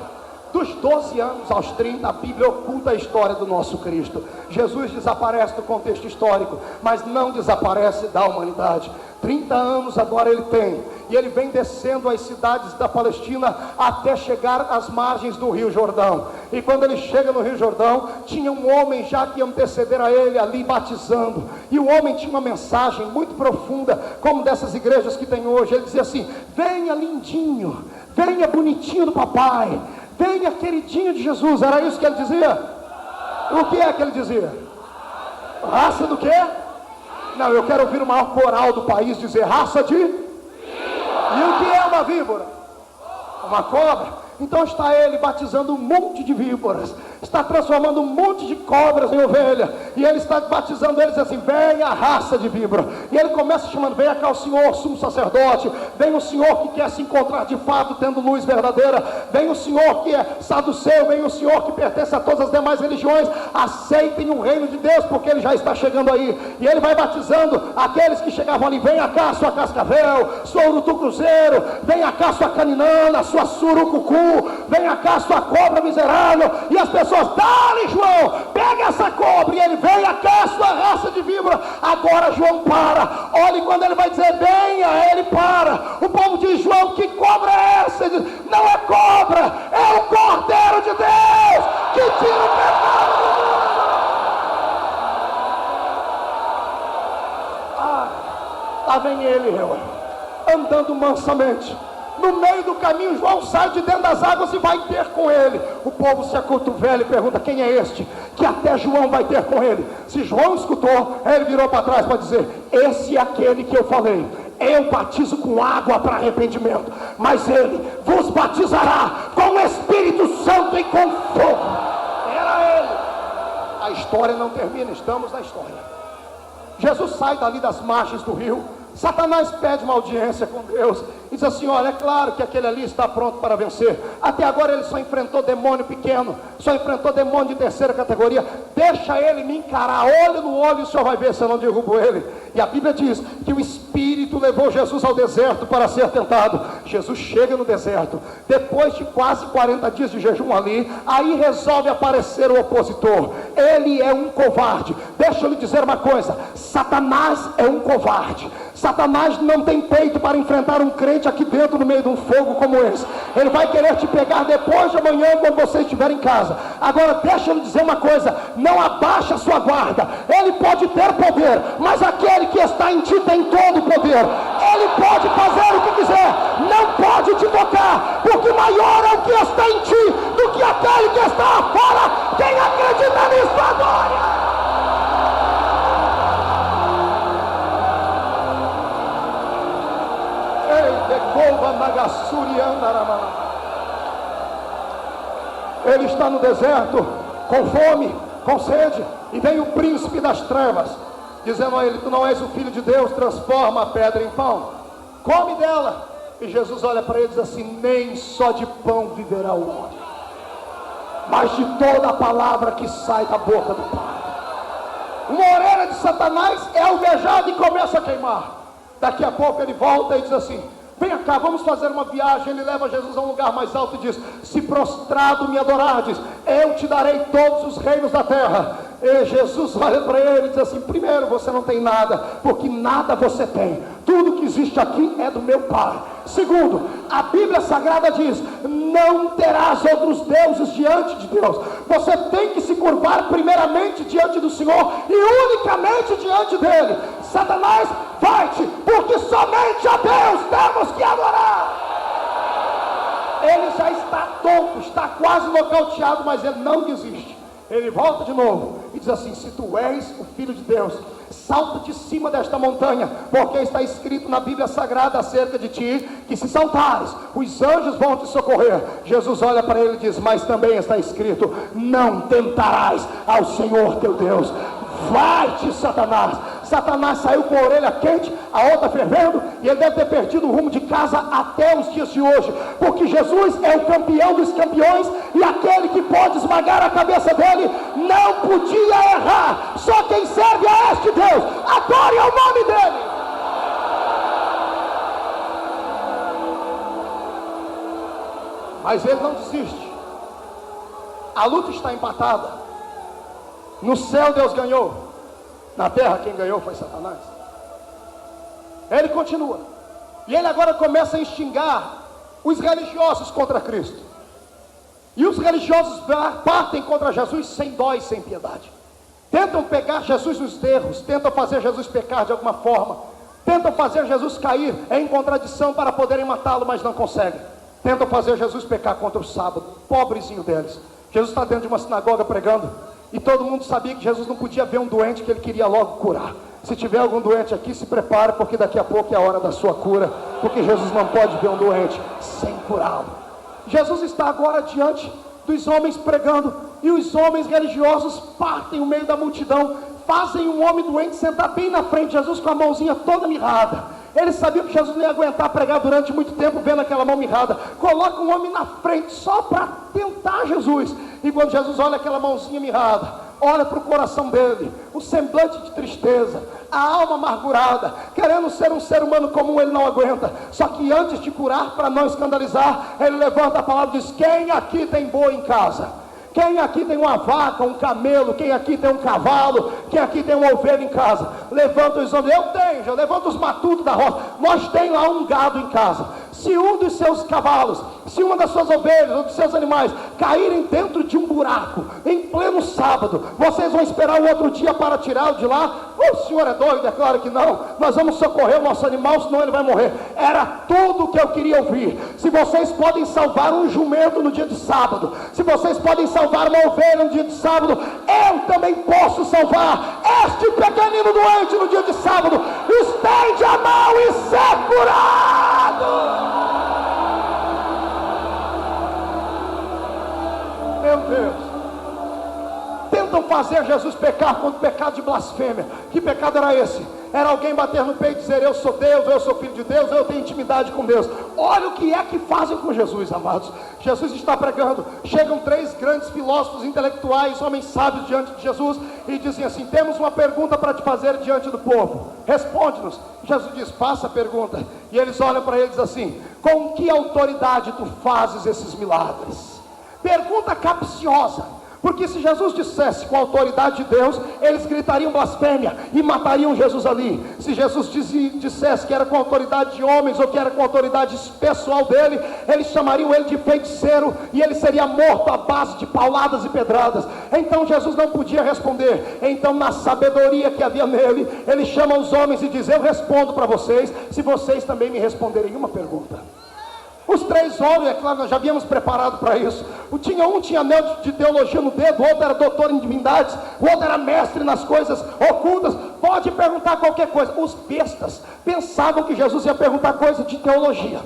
Dos 12 anos aos 30, a Bíblia oculta a história do nosso Cristo. Jesus desaparece do contexto histórico, mas não desaparece da humanidade. 30 anos agora ele tem, e ele vem descendo as cidades da Palestina até chegar às margens do Rio Jordão. E quando ele chega no Rio Jordão, tinha um homem já que anteceder a ele ali batizando, e o homem tinha uma mensagem muito profunda, como dessas igrejas que tem hoje. Ele dizia assim: venha lindinho, venha bonitinho do papai, venha queridinho de Jesus. Era isso que ele dizia? O que é que ele dizia? Raça do quê? Não, eu quero ouvir o maior coral do país dizer raça de víbora. E o que é uma víbora? Uma cobra. Então está ele batizando um monte de víboras, está transformando um monte de cobras em ovelha, e ele está batizando eles assim: venha a raça de víbora. E ele começa chamando: venha cá o senhor sumo sacerdote, vem o senhor que quer se encontrar de fato tendo luz verdadeira, vem o senhor que é saduceu, vem o senhor que pertence a todas as demais religiões, aceitem o reino de Deus, porque ele já está chegando aí. E ele vai batizando aqueles que chegavam ali: venha cá sua cascavel, sua urutu cruzeiro, venha cá sua caninana, sua surucucu, venha cá sua cobra miserável. E as pessoas: dá-lhe João, pega essa cobra. E ele: venha cá sua raça de víbora. Agora João para, olha, quando ele vai dizer venha, ele para. O povo diz: João, que cobra é essa? Ele diz: não é cobra, é o Cordeiro de Deus que tira o pecado do mundo. Lá vem ele, andando mansamente. No meio do caminho, João sai de dentro das águas e vai ter com ele. O povo se acotovela e pergunta: quem é este que até João vai ter com ele? Se João escutou, ele virou para trás para dizer: esse é aquele que eu falei, eu batizo com água para arrependimento, mas ele vos batizará com o Espírito Santo e com fogo. Era ele. A história não termina, estamos na história. Jesus sai dali das margens do rio. Satanás pede uma audiência com Deus e diz assim: olha, é claro que aquele ali está pronto para vencer. Até agora ele só enfrentou demônio pequeno, só enfrentou demônio de terceira categoria. Deixa ele me encarar, olho no olho, e o senhor vai ver se eu não derrubo ele. E a Bíblia diz que o Espírito levou Jesus ao deserto para ser tentado. Jesus chega no deserto, depois de quase 40 dias de jejum ali, aí resolve aparecer o opositor. Ele é um covarde. Deixa eu lhe dizer uma coisa: Satanás é um covarde. Satanás não tem peito para enfrentar um crente aqui dentro no meio de um fogo como esse. Ele vai querer te pegar depois de amanhã, quando você estiver em casa. Agora deixa eu lhe dizer uma coisa: não abaixa a sua guarda. Ele pode ter poder, mas aquele que está em ti tem todo o poder. Ele pode fazer o que quiser, não pode te tocar, porque maior é o que está em ti do que aquele que está fora. Quem acredita nisso agora? Ele está no deserto, com fome, com sede, e vem o príncipe das trevas, dizendo a ele: tu não és o filho de Deus, transforma a pedra em pão, come dela. E Jesus olha para ele e diz assim: nem só de pão viverá o homem, mas de toda a palavra que sai da boca do Pai. Uma orelha de Satanás é alvejada e começa a queimar. Daqui a pouco ele volta e diz assim: venha cá, vamos fazer uma viagem. Ele leva Jesus a um lugar mais alto e diz: se prostrado me adorardes, eu te darei todos os reinos da terra. E Jesus olha para ele e diz assim: primeiro, você não tem nada, porque nada você tem. Tudo que existe aqui é do meu Pai. Segundo, a Bíblia Sagrada diz: não terás outros deuses diante de Deus. Você tem que se curvar primeiramente diante do Senhor e unicamente diante dele. Satanás, vai-te, porque somente a Deus temos que adorar. Ele já está tonto, está quase nocauteado, mas ele não desiste. Ele volta de novo e diz assim: se tu és o Filho de Deus, salta de cima desta montanha, porque está escrito na Bíblia Sagrada acerca de ti, que se saltares, os anjos vão te socorrer. Jesus olha para ele e diz: mas também está escrito: não tentarás ao Senhor teu Deus. Vai-te, Satanás. Satanás saiu com a orelha quente, a outra fervendo, e ele deve ter perdido o rumo de casa até os dias de hoje, porque Jesus é o campeão dos campeões, e aquele que pode esmagar a cabeça dele não podia errar. Só quem serve a este Deus adore ao nome dele. Mas ele não desiste. A luta está empatada. No céu Deus ganhou, na terra quem ganhou foi Satanás. Ele continua, e ele agora começa a instigar os religiosos contra Cristo. E os religiosos partem contra Jesus sem dó e sem piedade. Tentam pegar Jesus nos erros, tentam fazer Jesus pecar de alguma forma, tentam fazer Jesus cair em contradição para poderem matá-lo, mas não conseguem. Tentam fazer Jesus pecar contra o sábado, pobrezinho deles. Jesus está dentro de uma sinagoga pregando, e todo mundo sabia que Jesus não podia ver um doente que ele queria logo curar. Se tiver algum doente aqui, se prepare, porque daqui a pouco é a hora da sua cura, porque Jesus não pode ver um doente sem curá-lo. Jesus está agora diante dos homens pregando, e os homens religiosos partem no meio da multidão, fazem um homem doente sentar bem na frente de Jesus com a mãozinha toda mirrada. Eles sabiam que Jesus não ia aguentar pregar durante muito tempo vendo aquela mão mirrada. Coloca um homem na frente só para tentar Jesus. E quando Jesus olha aquela mãozinha mirrada, olha para o coração dele, o semblante de tristeza, a alma amargurada, querendo ser um ser humano comum, ele não aguenta. Só que antes de curar, para não escandalizar, ele levanta a palavra e diz: quem aqui tem boi em casa? Quem aqui tem uma vaca, um camelo? Quem aqui tem um cavalo? Quem aqui tem uma ovelha em casa? Levanta os homens. Eu tenho, já levanta os matutos da roça. Nós temos lá um gado em casa. Se um dos seus cavalos, se uma das suas ovelhas ou dos seus animais caírem dentro de um buraco em pleno sábado, vocês vão esperar o outro dia para tirá-lo de lá? O senhor é doido? É claro que não. Nós vamos socorrer o nosso animal, senão ele vai morrer. Era tudo o que eu queria ouvir. Se vocês podem salvar um jumento no dia de sábado, se vocês podem salvar uma ovelha no dia de sábado, eu também posso salvar este pequenino doente no dia de sábado. Estende a mão e ser curado. Meu Deus. Tentam fazer Jesus pecar com o pecado de blasfêmia. Que pecado era esse? Era alguém bater no peito e dizer: eu sou Deus, eu sou filho de Deus, eu tenho intimidade com Deus. Olha o que é que fazem com Jesus, amados. Jesus está pregando, chegam 3 grandes filósofos intelectuais, homens sábios diante de Jesus, e dizem assim: temos uma pergunta para te fazer diante do povo, responde-nos. Jesus diz: faça a pergunta. E eles olham para ele e dizem assim: com que autoridade tu fazes esses milagres? Pergunta capciosa. Porque se Jesus dissesse com a autoridade de Deus, eles gritariam blasfêmia e matariam Jesus ali. Se Jesus dissesse que era com a autoridade de homens ou que era com a autoridade pessoal dele, eles chamariam ele de feiticeiro e ele seria morto à base de pauladas e pedradas. Então Jesus não podia responder. Então, na sabedoria que havia nele, ele chama os homens e diz: eu respondo para vocês, se vocês também me responderem uma pergunta. Os 3 homens, é claro, nós já havíamos preparado para isso. Um tinha anel de teologia no dedo, o outro era doutor em divindades, o outro era mestre nas coisas ocultas. Pode perguntar qualquer coisa. Os bestas pensavam que Jesus ia perguntar coisa de teologia.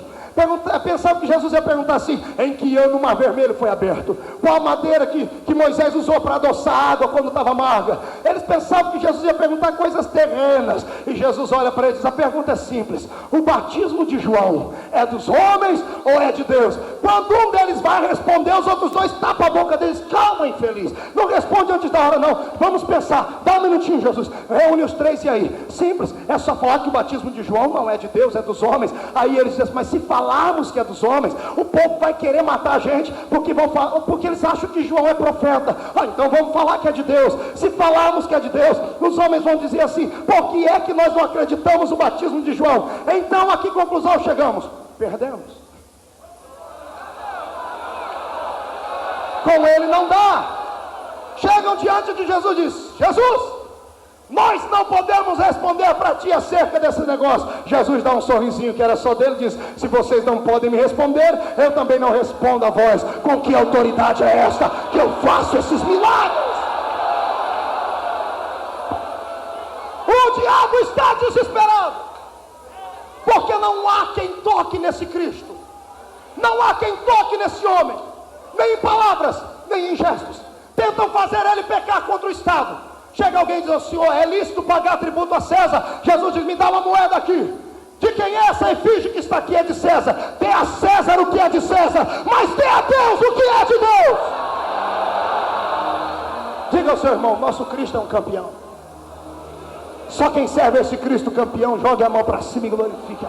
Pensavam que Jesus ia perguntar assim: em que ano o Mar Vermelho foi aberto? Qual a madeira que Moisés usou para adoçar a água quando estava amarga? Eles pensavam que Jesus ia perguntar coisas terrenas. E Jesus olha para eles e diz: a pergunta é simples. O batismo de João é dos homens ou é de Deus? Quando um deles vai responder, os outros 2 tapam a boca deles. Calma, infeliz, não responde antes da hora não. Vamos pensar, dá um minutinho, Jesus. Reúne os 3 e aí? Simples, é só falar que o batismo de João não é de Deus, é dos homens. Aí eles dizem: mas se falarmos que é dos homens, o povo vai querer matar a gente, porque eles acham que João é profeta. Então vamos falar que é de Deus. Se falarmos que é de Deus, os homens vão dizer assim: por que é que nós não acreditamos no batismo de João? Então a que conclusão chegamos? Perdemos. Com ele não dá. Chegam diante de Jesus e dizem: Jesus, nós não podemos responder para ti acerca desse negócio. Jesus dá um sorrisinho que era só dele e diz: se vocês não podem me responder, eu também não respondo a vós. Com que autoridade é esta que eu faço esses milagres? O diabo está desesperado, porque não há quem toque nesse Cristo, não há quem toque nesse homem, nem em palavras, nem em gestos. Tentam fazer ele pecar contra o Estado. Chega alguém e diz: o senhor, é lícito pagar tributo a César? Jesus diz: me dá uma moeda aqui. De quem é essa efígie que está aqui? É de César. Dê a César o que é de César, mas dê a Deus o que é de Deus. Diga ao seu irmão: nosso Cristo é um campeão. Só quem serve esse Cristo campeão, jogue a mão para cima e glorifique.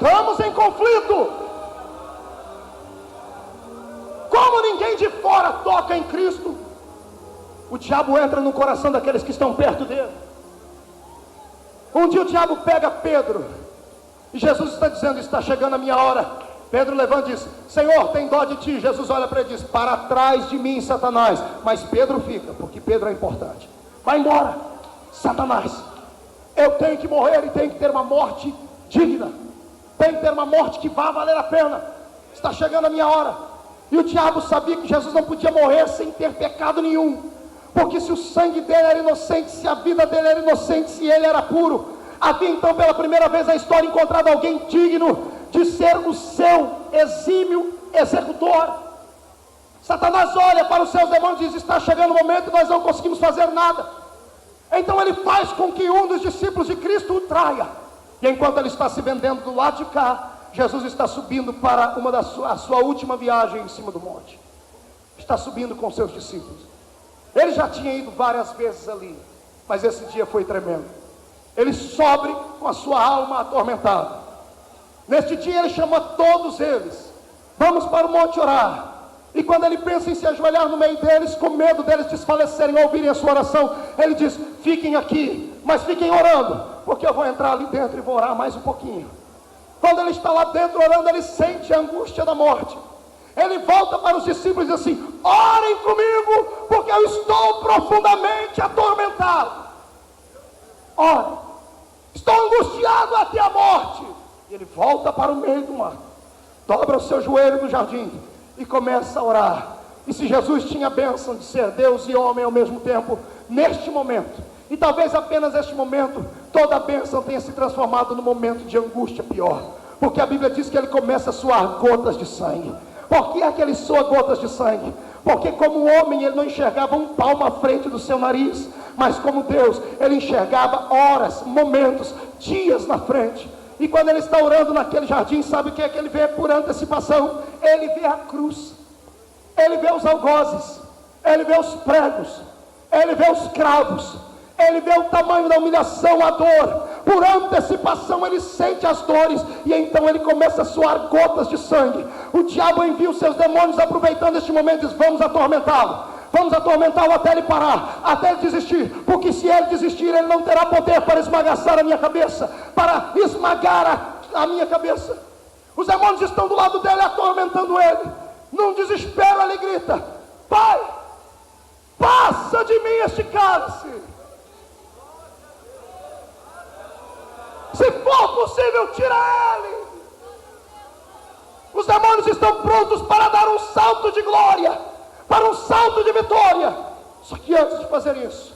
Estamos em conflito. Como ninguém de fora toca em Cristo, o diabo entra no coração daqueles que estão perto dele. Um dia o diabo pega Pedro, e Jesus está dizendo: está chegando a minha hora. Pedro levanta e diz: Senhor, tem dó de ti. Jesus olha para ele e diz: para trás de mim, Satanás. Mas Pedro fica, porque Pedro é importante. Vai embora, Satanás. Eu tenho que morrer e tenho que ter uma morte digna. Tenho que ter uma morte que vá valer a pena. Está chegando a minha hora. E o diabo sabia que Jesus não podia morrer sem ter pecado nenhum, porque se o sangue dele era inocente, se a vida dele era inocente, se ele era puro, havia então pela primeira vez na história encontrado alguém digno de ser o seu exímio executor. Satanás olha para os seus demônios e diz: está chegando o momento e nós não conseguimos fazer nada. Então ele faz com que um dos discípulos de Cristo o traia. E enquanto ele está se vendendo do lado de cá, Jesus está subindo para a sua última viagem em cima do monte. Está subindo com seus discípulos. Ele já tinha ido várias vezes ali, mas esse dia foi tremendo. Ele sobe com a sua alma atormentada. Neste dia ele chama todos eles: vamos para o monte orar. E quando ele pensa em se ajoelhar no meio deles, com medo deles desfalecerem ou ouvirem a sua oração, ele diz: fiquem aqui, mas fiquem orando, porque eu vou entrar ali dentro e vou orar mais um pouquinho. Quando ele está lá dentro orando, ele sente a angústia da morte. Ele volta para os discípulos e diz assim: orem comigo, porque eu estou profundamente atormentado. Orem, estou angustiado até a morte. E ele volta para o meio do mar, dobra o seu joelho no jardim e começa a orar. E se Jesus tinha a bênção de ser Deus e homem ao mesmo tempo, neste momento, e talvez apenas neste momento, toda a bênção tenha se transformado num momento de angústia pior, porque a Bíblia diz que ele começa a suar gotas de sangue. Por que é que ele soa gotas de sangue? Porque como homem ele não enxergava um palmo à frente do seu nariz, mas como Deus ele enxergava horas, momentos, dias na frente. E quando ele está orando naquele jardim, sabe o que é que ele vê por antecipação? Ele vê a cruz, ele vê os algozes, ele vê os pregos, ele vê os cravos, ele vê o tamanho da humilhação, a dor. Por antecipação ele sente as dores, e então ele começa a suar gotas de sangue. O diabo envia os seus demônios, aproveitando este momento, e diz: vamos atormentá-lo. Vamos atormentá-lo até ele parar, até ele desistir, porque se ele desistir, ele não terá poder para esmagaçar a minha cabeça, para esmagar a minha cabeça. Os demônios estão do lado dele, atormentando ele. Num desespero ele grita: Pai, passa de mim este cálice. Se for possível, tira ele. Os demônios estão prontos para dar um salto de glória, para um salto de vitória. Só que antes de fazer isso,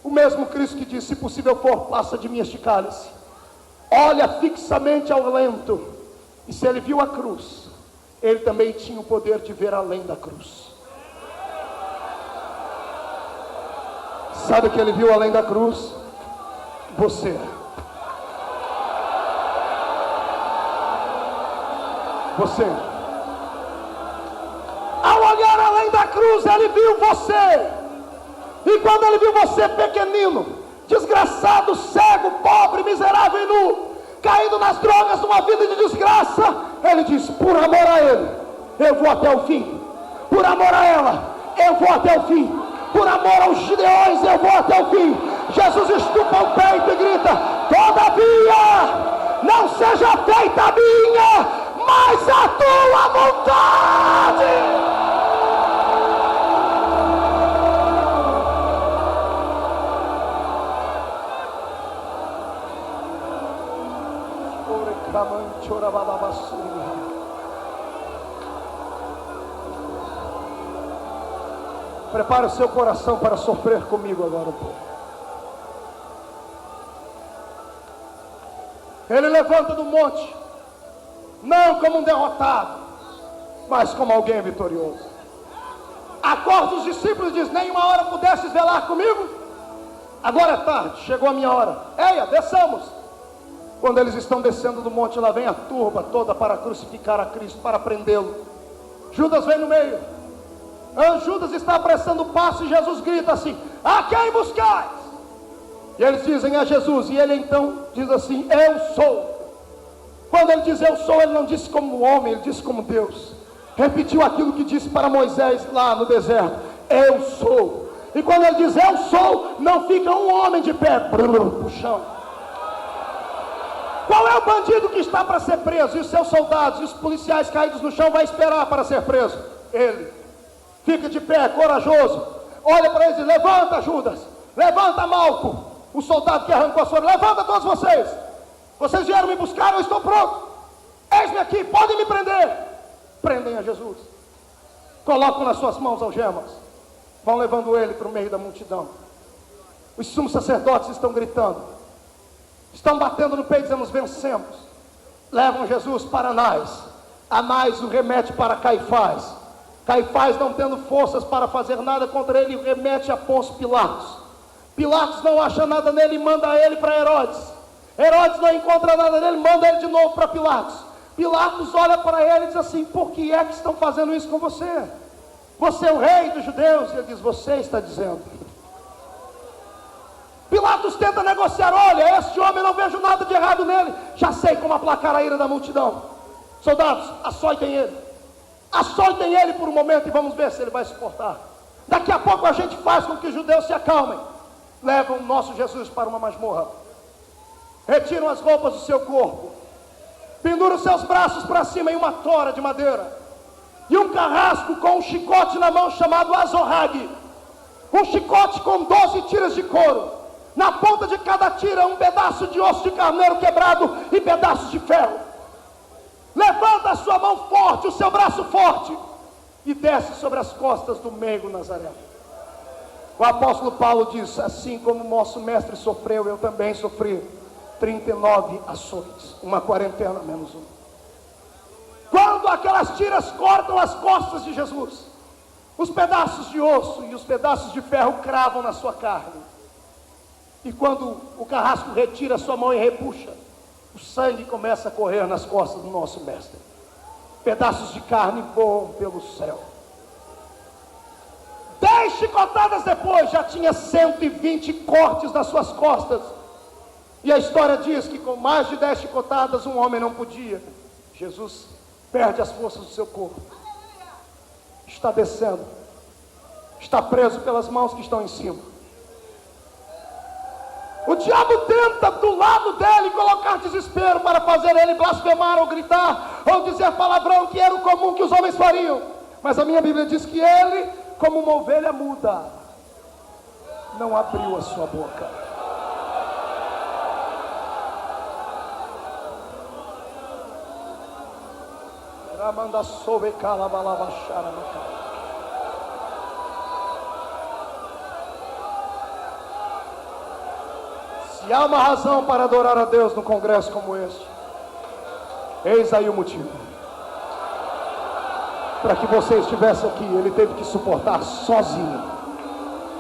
o mesmo Cristo que disse: se possível for, passa de mim este cálice, olha fixamente ao lento. E se ele viu a cruz, ele também tinha o poder de ver além da cruz. Sabe o que ele viu além da cruz? Você. Você. Ao olhar além da cruz, ele viu você. E quando ele viu você pequenino, desgraçado, cego, pobre, miserável e nu, caído nas drogas, numa vida de desgraça, ele diz: por amor a ele, eu vou até o fim. Por amor a ela, eu vou até o fim. Por amor aos gideões, eu vou até o fim. Jesus estupa o peito e grita: todavia, não seja feita a minha, mas a tua vontade. Prepare o seu coração para sofrer comigo agora um pouco. Ele levanta do monte, não como um derrotado, mas como alguém vitorioso. Acorda os discípulos e diz: nenhuma hora pudesses velar comigo? Agora é tarde, chegou a minha hora. Eia, desçamos. Quando eles estão descendo do monte, lá vem a turba toda para crucificar a Cristo, para prendê-lo. Judas vem no meio. Judas está apressando o passo e Jesus grita assim: a quem buscais? E eles dizem: a Jesus. E ele então diz assim: eu sou. Quando ele diz eu sou, ele não disse como homem, ele disse como Deus. Repetiu aquilo que disse para Moisés lá no deserto: eu sou. E quando ele diz eu sou, não fica um homem de pé pro chão. Qual é o bandido que está para ser preso? E os seus soldados e os policiais caídos no chão vai esperar para ser preso? Ele fica de pé, corajoso, olha para eles e diz: levanta, Judas, levanta, Malco, o soldado que arrancou a sua, levanta todos vocês. Vocês vieram me buscar, eu estou pronto. Eis-me aqui, podem me prender. Prendem a Jesus, colocam nas suas mãos algemas, vão levando ele para o meio da multidão. Os sumos sacerdotes estão gritando, estão batendo no peito dizendo: vencemos. Levam Jesus para Anás. Anás o remete para Caifás. Caifás, não tendo forças para fazer nada contra ele, o remete a Pôncio Pilatos. Pilatos não acha nada nele e manda ele para Herodes. Herodes não encontra nada nele, manda ele de novo para Pilatos. Pilatos olha para ele e diz assim: por que é que estão fazendo isso com você? Você é o rei dos judeus. E ele diz: você está dizendo. Pilatos tenta negociar: olha, este homem, eu não vejo nada de errado nele, já sei como aplacar a ira da multidão. Soldados, açoitem ele. Açoitem ele por um momento e vamos ver se ele vai suportar. Daqui a pouco a gente faz com que os judeus se acalmem. Levam o nosso Jesus para uma masmorra, retiram as roupas do seu corpo, penduram seus braços para cima em uma tora de madeira, e um carrasco com um chicote na mão chamado azorrague, um chicote com 12 tiras de couro, na ponta de cada tira um pedaço de osso de carneiro quebrado e pedaços de ferro. Levanta a sua mão forte, o seu braço forte, e desce sobre as costas do meigo Nazareno. O apóstolo Paulo diz: assim como o nosso mestre sofreu, eu também sofri 39 açoites, uma quarentena menos um. Quando aquelas tiras cortam as costas de Jesus, os pedaços de osso e os pedaços de ferro cravam na sua carne. E quando o carrasco retira a sua mão e repuxa, o sangue começa a correr nas costas do nosso mestre. Pedaços de carne voam pelo céu. 10 chicotadas depois, já tinha 120 cortes nas suas costas. E a história diz que com mais de 10 chicotadas um homem não podia. Jesus perde as forças do seu corpo, está descendo, está preso pelas mãos que estão em cima. O diabo tenta do lado dele colocar desespero para fazer ele blasfemar ou gritar ou dizer palavrão, que era o comum que os homens fariam. Mas a minha Bíblia diz que ele, como uma ovelha muda, não abriu a sua boca. Se há uma razão para adorar a Deus num congresso como este, eis aí o motivo. Para que você estivesse aqui, ele teve que suportar sozinho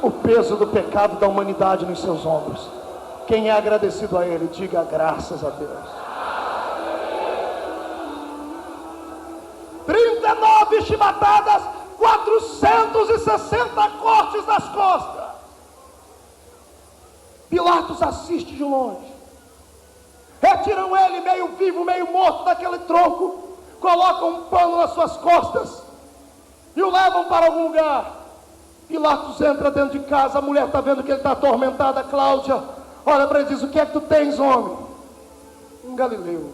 o peso do pecado da humanidade nos seus ombros. Quem é agradecido a ele, diga graças a Deus. 39 chibatadas, 460 cortes nas costas. Pilatos assiste de longe. Retiram ele meio vivo, meio morto daquele tronco, colocam um pano nas suas costas e o levam para algum lugar. Pilatos entra dentro de casa, a mulher está vendo que ele está atormentada. Cláudia olha para ele e diz: o que é que tu tens, homem? Um galileu,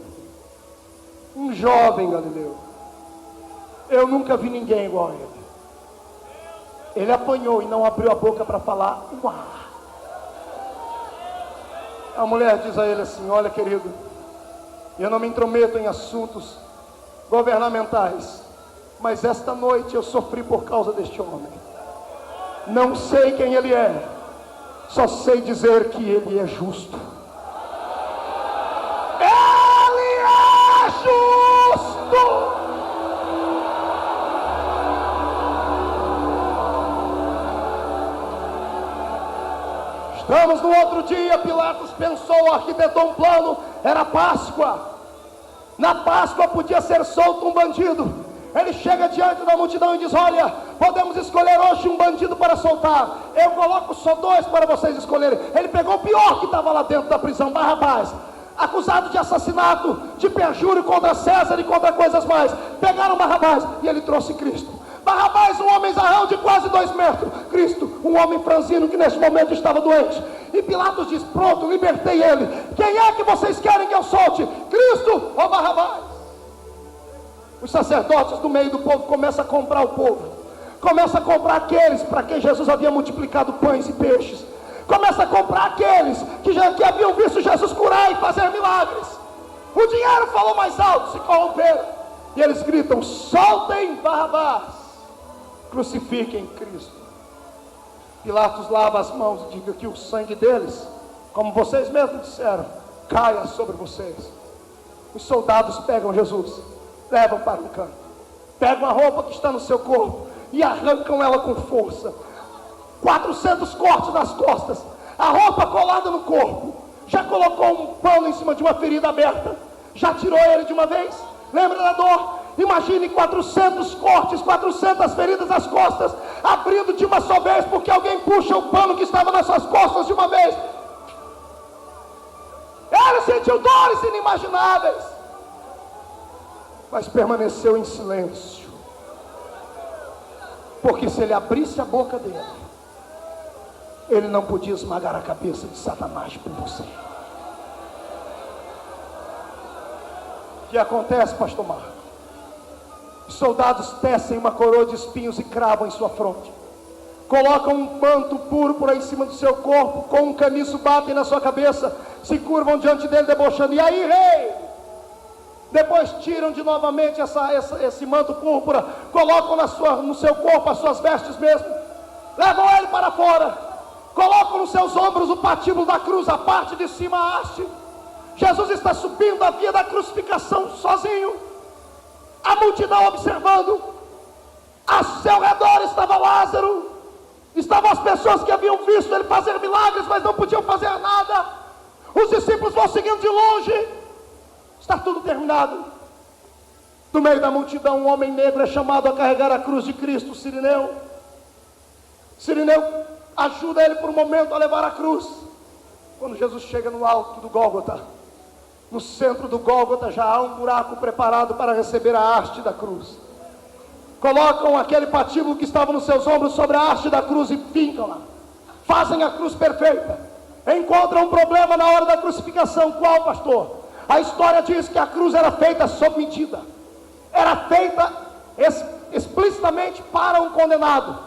um jovem galileu. Eu nunca vi ninguém igual a ele. Ele apanhou e não abriu a boca para falar um ar. A mulher diz a ele assim: olha, querido, eu não me intrometo em assuntos governamentais, mas esta noite eu sofri por causa deste homem. Não sei quem ele é, só sei dizer que ele é justo. Ele é justo! Estamos no outro dia. Pilatos pensou, arquitetou um plano. Era Páscoa. Na Páscoa podia ser solto um bandido. Ele chega diante da multidão e diz: olha, podemos escolher hoje um bandido para soltar. Eu coloco só 2 para vocês escolherem. Ele pegou o pior que estava lá dentro da prisão, Barrabás. acusado de assassinato, de perjúrio contra César e contra coisas mais. Pegaram Barrabás e ele trouxe Cristo. Barrabás, um homem zarrão de quase 2 metros. Cristo, um homem franzino que neste momento estava doente. E Pilatos diz: pronto, libertei ele. Quem é que vocês querem que eu solte? Cristo ou Barrabás? Os sacerdotes do meio do povo começam a comprar o povo. Começa a comprar aqueles para quem Jesus havia multiplicado pães e peixes. Começa a comprar aqueles que haviam visto Jesus curar e fazer milagres. O dinheiro falou mais alto, se corromperam. E eles gritam: soltem Barrabás, crucifiquem Cristo. Pilatos lava as mãos e diga que o sangue deles, como vocês mesmos disseram, caia sobre vocês. Os soldados pegam Jesus, levam para um canto, pegam a roupa que está no seu corpo e arrancam ela com força. 400 cortes nas costas, a roupa colada no corpo. Já colocou um pano em cima de uma ferida aberta, já tirou ele de uma vez. Lembra da dor? Imagine 400 cortes, 400 feridas nas costas, abrindo de uma só vez, porque alguém puxa o pano que estava nas suas costas de uma vez. Ele sentiu dores inimagináveis, mas permaneceu em silêncio, porque se ele abrisse a boca dele, ele não podia esmagar a cabeça de Satanás por você. O que acontece, pastor Marco? Os soldados tecem uma coroa de espinhos e cravam em sua fronte. Colocam um manto púrpura em cima do seu corpo, com um caniço batem na sua cabeça, se curvam diante dele debochando: e aí, rei? Depois tiram de novamente esse manto púrpura, colocam no seu corpo as suas vestes mesmo, levam ele para fora, colocam nos seus ombros o patíbulo da cruz, a parte de cima a haste. Jesus está subindo a via da crucificação sozinho, a multidão observando. A seu redor estava Lázaro, estavam as pessoas que haviam visto ele fazer milagres, mas não podiam fazer nada. Os discípulos vão seguindo de longe. Está tudo terminado. No meio da multidão, um homem negro é chamado a carregar a cruz de Cristo, Cirineu. Cirineu ajuda ele por um momento a levar a cruz. Quando Jesus chega no alto do Gólgota, no centro do Gólgota já há um buraco preparado para receber a haste da cruz. Colocam aquele patíbulo que estava nos seus ombros sobre a haste da cruz e fincam lá. Fazem a cruz perfeita. Encontram um problema na hora da crucificação. Qual, pastor? A história diz que a cruz era feita sob medida. Era feita explicitamente para um condenado.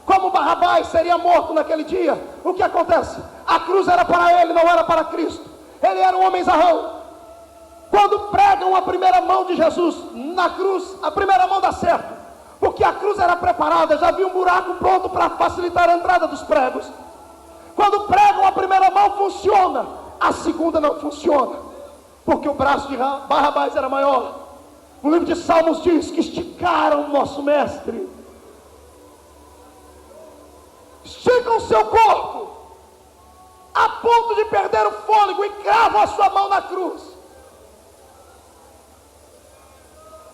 Como Barrabás seria morto naquele dia, o que acontece? A cruz era para ele, não era para Cristo. Ele era um homem zarrão. Quando pregam a primeira mão de Jesus na cruz, a primeira mão dá certo, porque a cruz era preparada, já havia um buraco pronto para facilitar a entrada dos pregos. Quando pregam a primeira mão, funciona. A segunda não funciona, porque o braço de Barrabás era maior. O livro de Salmos diz que esticaram o nosso mestre, esticam o seu corpo a ponto de perder o fôlego e cravam a sua mão na cruz.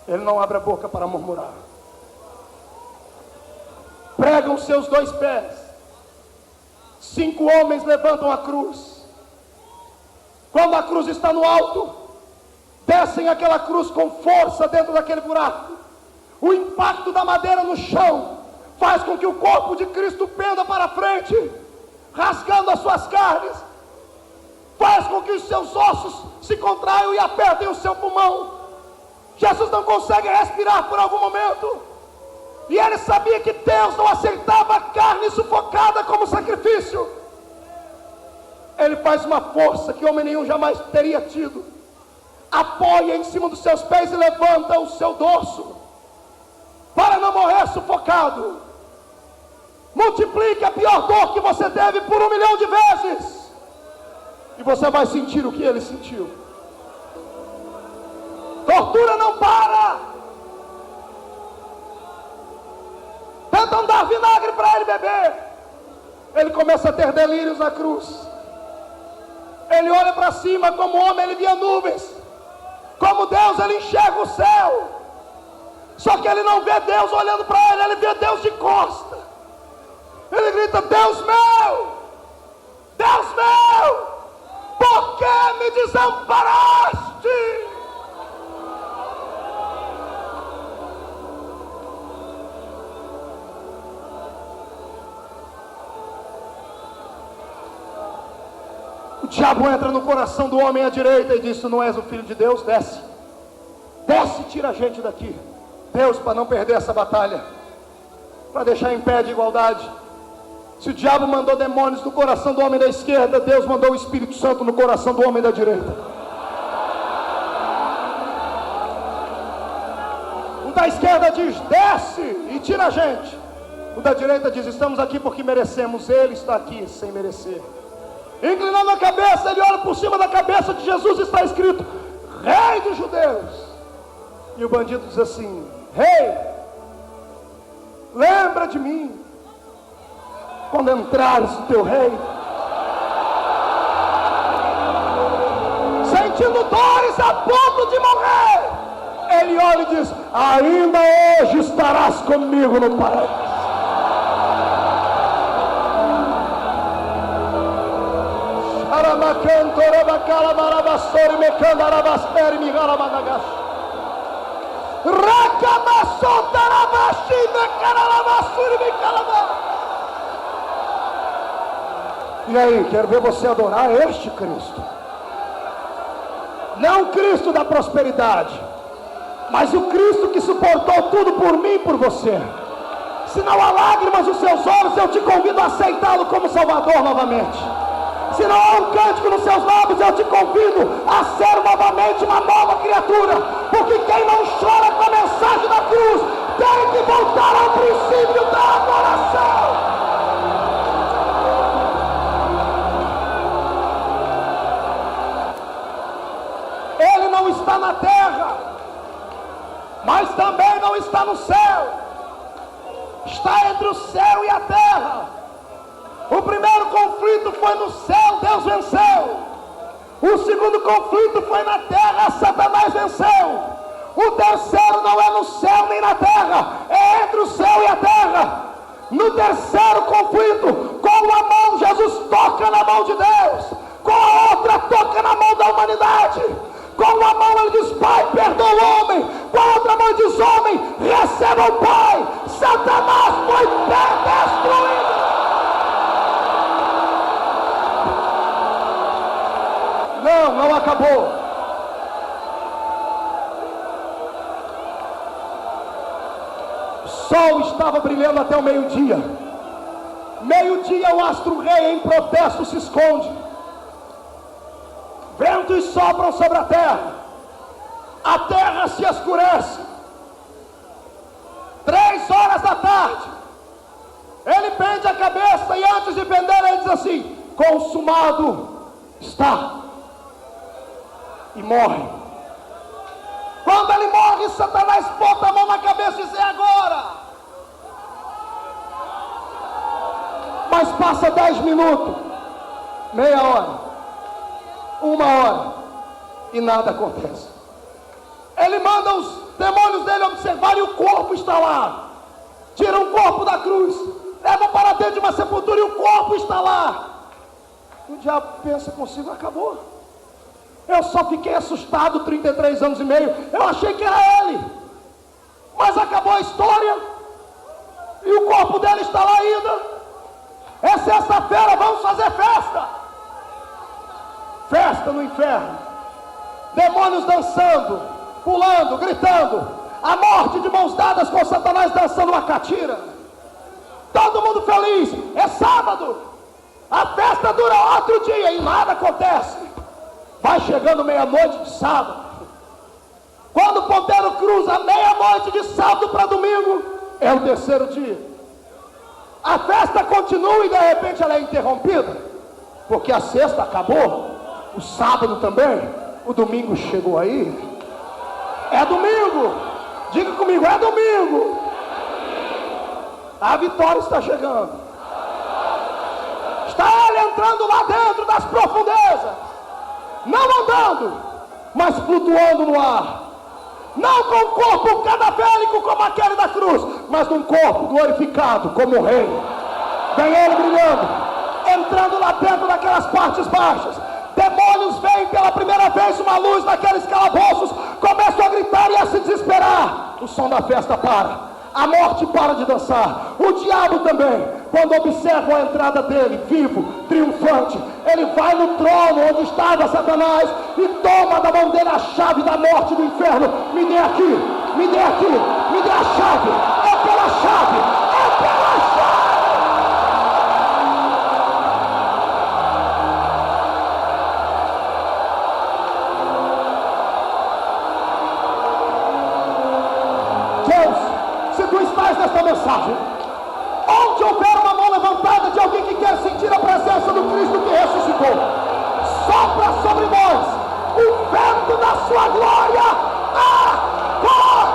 Ele não abre a boca para murmurar. Pregam seus 2 pés. 5 homens levantam a cruz. Quando a cruz está no alto, descem aquela cruz com força dentro daquele buraco. O impacto da madeira no chão faz com que o corpo de Cristo penda para frente, rasgando as suas carnes. Faz com que os seus ossos se contraiam e apertem o seu pulmão. Jesus não consegue respirar por algum momento. E ele sabia que Deus não aceitava a carne sufocada como sacrifício. Ele faz uma força que homem nenhum jamais teria tido. Apoia em cima dos seus pés e levanta o seu dorso, para não morrer sufocado. Multiplique a pior dor que você teve por 1 milhão de vezes, e você vai sentir o que ele sentiu. Tortura não para. Tentam dar vinagre para ele beber. Ele começa a ter delírios na cruz. Ele olha para cima, como homem ele via nuvens. Como Deus ele enxerga o céu. Só que ele não vê Deus olhando para ele, ele vê Deus de costa. Ele grita: Deus meu, por que me desamparaste. O diabo entra no coração do homem à direita e diz: tu não és o filho de Deus, desce. Desce e tira a gente daqui. Deus, para não perder essa batalha, para deixar em pé de igualdade. Se o diabo mandou demônios no coração do homem da esquerda, Deus mandou o Espírito Santo no coração do homem da direita. O da esquerda diz: desce e tira a gente. O da direita diz: estamos aqui porque merecemos. Ele está aqui sem merecer. Inclinando a cabeça, ele olha por cima da cabeça de Jesus, está escrito: Rei dos Judeus. E o bandido diz assim: Rei, lembra de mim quando entrares no teu reino. Sentindo dores a ponto de morrer, ele olha e diz: ainda hoje estarás comigo no paraíso. E aí, quero ver você adorar este Cristo. Não o Cristo da prosperidade, mas o Cristo que suportou tudo por mim e por você. Se não há lágrimas nos seus olhos, eu te convido a aceitá-lo como Salvador novamente. Se não há um cântico nos seus lábios, eu te convido a ser novamente uma nova criatura. Porque quem não chora com a mensagem da cruz tem que voltar ao princípio da adoração. Ele não está na terra, mas também não está no céu. Está entre o céu e a terra. O primeiro conflito foi no céu, Deus venceu. O segundo conflito foi na terra, Satanás venceu. O terceiro não é no céu nem na terra, é entre o céu e a terra. No terceiro conflito, com uma mão Jesus toca na mão de Deus, com a outra toca na mão da humanidade. Com uma mão ele diz: Pai, perdoa o homem. Com a outra mão ele diz: homem, receba o Pai. Satanás foi destruído. Não acabou. O sol estava brilhando até o meio-dia. Meio-dia, o astro-rei em protesto se esconde. Ventos sopram sobre a terra se escurece. 3 horas da tarde, ele pende a cabeça e antes de pender ele diz assim: consumado está. E morre. Quando ele morre, Satanás bota a mão na cabeça e diz: é agora. Mas passa 10 minutos, meia hora, 1 hora, e nada acontece. Ele manda os demônios dele observarem e o corpo está lá. Tira o corpo da cruz, leva para dentro de uma sepultura e o corpo está lá. O diabo pensa consigo: acabou. Eu só fiquei assustado 33 anos e meio. Eu achei que era ele. Mas acabou a história. E o corpo dele está lá ainda. É sexta-feira, vamos fazer festa. Festa no inferno. Demônios dançando, pulando, gritando. A morte de mãos dadas com Satanás dançando uma catira. Todo mundo feliz. É sábado. A festa dura outro dia e nada acontece. Vai chegando meia-noite de sábado. Quando o ponteiro cruza meia-noite de sábado para domingo, é o terceiro dia. A festa continua e de repente ela é interrompida, porque a sexta acabou, o sábado também, o domingo chegou aí. É domingo. Diga comigo: é domingo. A vitória está chegando. Está ele entrando lá dentro das profundezas. Não andando, mas flutuando no ar. Não com um corpo cadavérico como aquele da cruz, mas num corpo glorificado como o rei. Vem ele brilhando, entrando lá dentro daquelas partes baixas. Demônios demônios veem pela primeira vez uma luz naqueles calabouços, começam a gritar e a se desesperar. O som da festa para. A morte para de dançar. O diabo também, quando observa a entrada dele, vivo, triunfante, ele vai no trono onde estava Satanás e toma da mão dele a chave da morte e do inferno. Me dê aqui, me dê aqui, me dê a chave. É pela chave, é pela chave. Se tu estás nesta mensagem, onde houver uma mão levantada de alguém que quer sentir a presença do Cristo que ressuscitou, sopra sobre nós o vento da sua glória. Agora!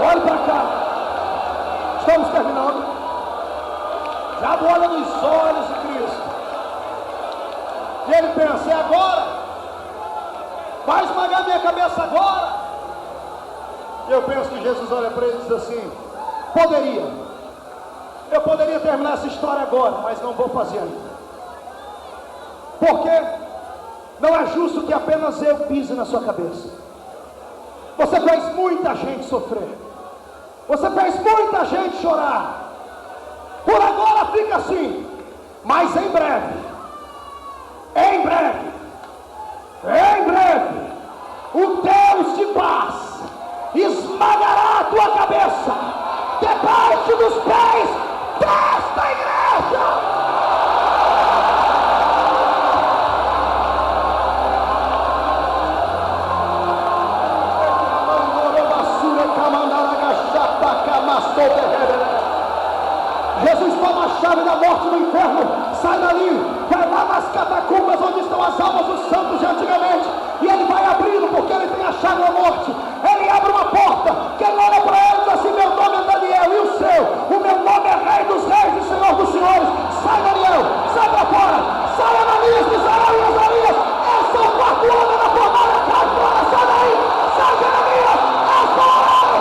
Olhe para cá. Estamos terminando. Já olha nos olhos de Cristo. E ele pensa: é agora? Vai esmagar minha cabeça agora? E eu penso que Jesus olha para ele e diz assim: eu poderia terminar essa história agora, mas não vou fazer ainda. Porque não é justo que apenas eu pise na sua cabeça. Você fez muita gente sofrer. Você fez muita gente chorar. Por agora fica assim. Mas em breve, o Deus de paz esmagará a tua cabeça debaixo dos pés desta igreja. Jesus toma a chave da morte do inferno, sai dali, vai lá nas catacumbas onde estão as almas dos santos de antigamente, e ele vai abrindo, porque ele tem a chave da morte. Ele abre uma porta, quem olha para ele diz assim: meu nome é Daniel, e o seu? O meu nome é Rei dos Reis e Senhor dos Senhores. Sai, Daniel, sai para fora, sai, Ananias, Misael e Azarias. Esse é o quarto homem da fornalha, cai fora, sai daí, sai, Jeremias, é fora, sai.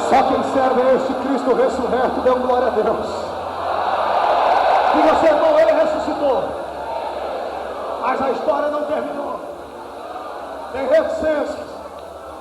Só quem serve a este Cristo ressurreto, dê glória a Deus. E você, irmão, ele ressuscitou. Mas a história não terminou. Tem reticências.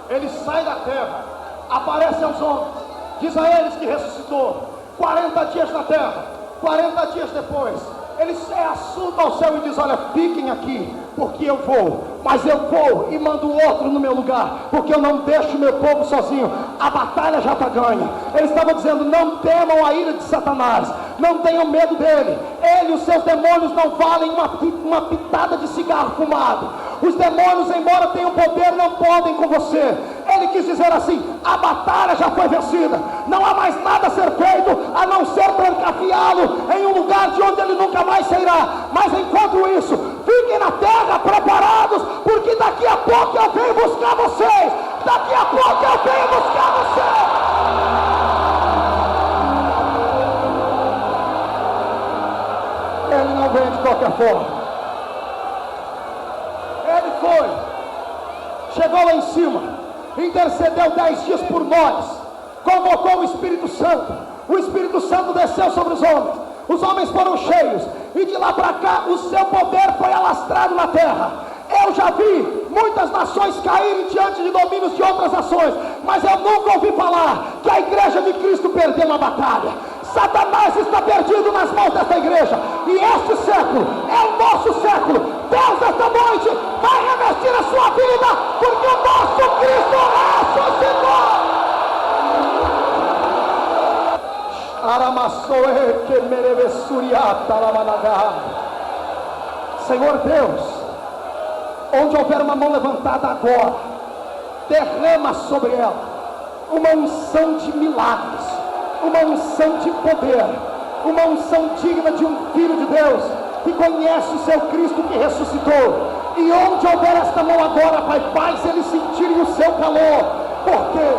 Ele sai da terra, aparece aos homens, diz a eles que ressuscitou. 40 dias na terra, 40 dias depois, ele é assunto ao céu e diz: olha, fiquem aqui, porque eu vou. Mas eu vou e mando outro no meu lugar, porque eu não deixo meu povo sozinho. A batalha já está ganha. Ele estava dizendo: não temam a ira de Satanás, não tenham medo dele. Ele e os seus demônios não valem uma pitada de cigarro fumado. Os demônios, embora tenham poder, não podem com você. Ele quis dizer assim: a batalha já foi vencida, não há mais nada a ser feito a não ser trancafiá-lo em um lugar de onde ele nunca mais sairá. Mas enquanto isso, fiquem na terra preparados, porque daqui a pouco eu venho buscar vocês. Daqui a pouco eu venho buscar vocês. Ele não vem de qualquer forma. Ele foi, chegou lá em cima, intercedeu 10 dias por nós, convocou o Espírito Santo. O Espírito Santo desceu sobre os homens foram cheios, e de lá para cá o seu poder foi alastrado na terra. Eu já vi muitas nações caírem diante de domínios de outras nações, mas eu nunca ouvi falar que a igreja de Cristo perdeu uma batalha. Satanás está perdido nas mãos desta igreja, e este século é o nosso século. Deus está Senhor Deus, onde houver uma mão levantada agora, derrama sobre ela uma unção de milagres, uma unção de poder, uma unção digna de um filho de Deus que conhece o seu Cristo que ressuscitou. E onde houver esta mão agora, Pai, faz eles sentirem o seu calor, porque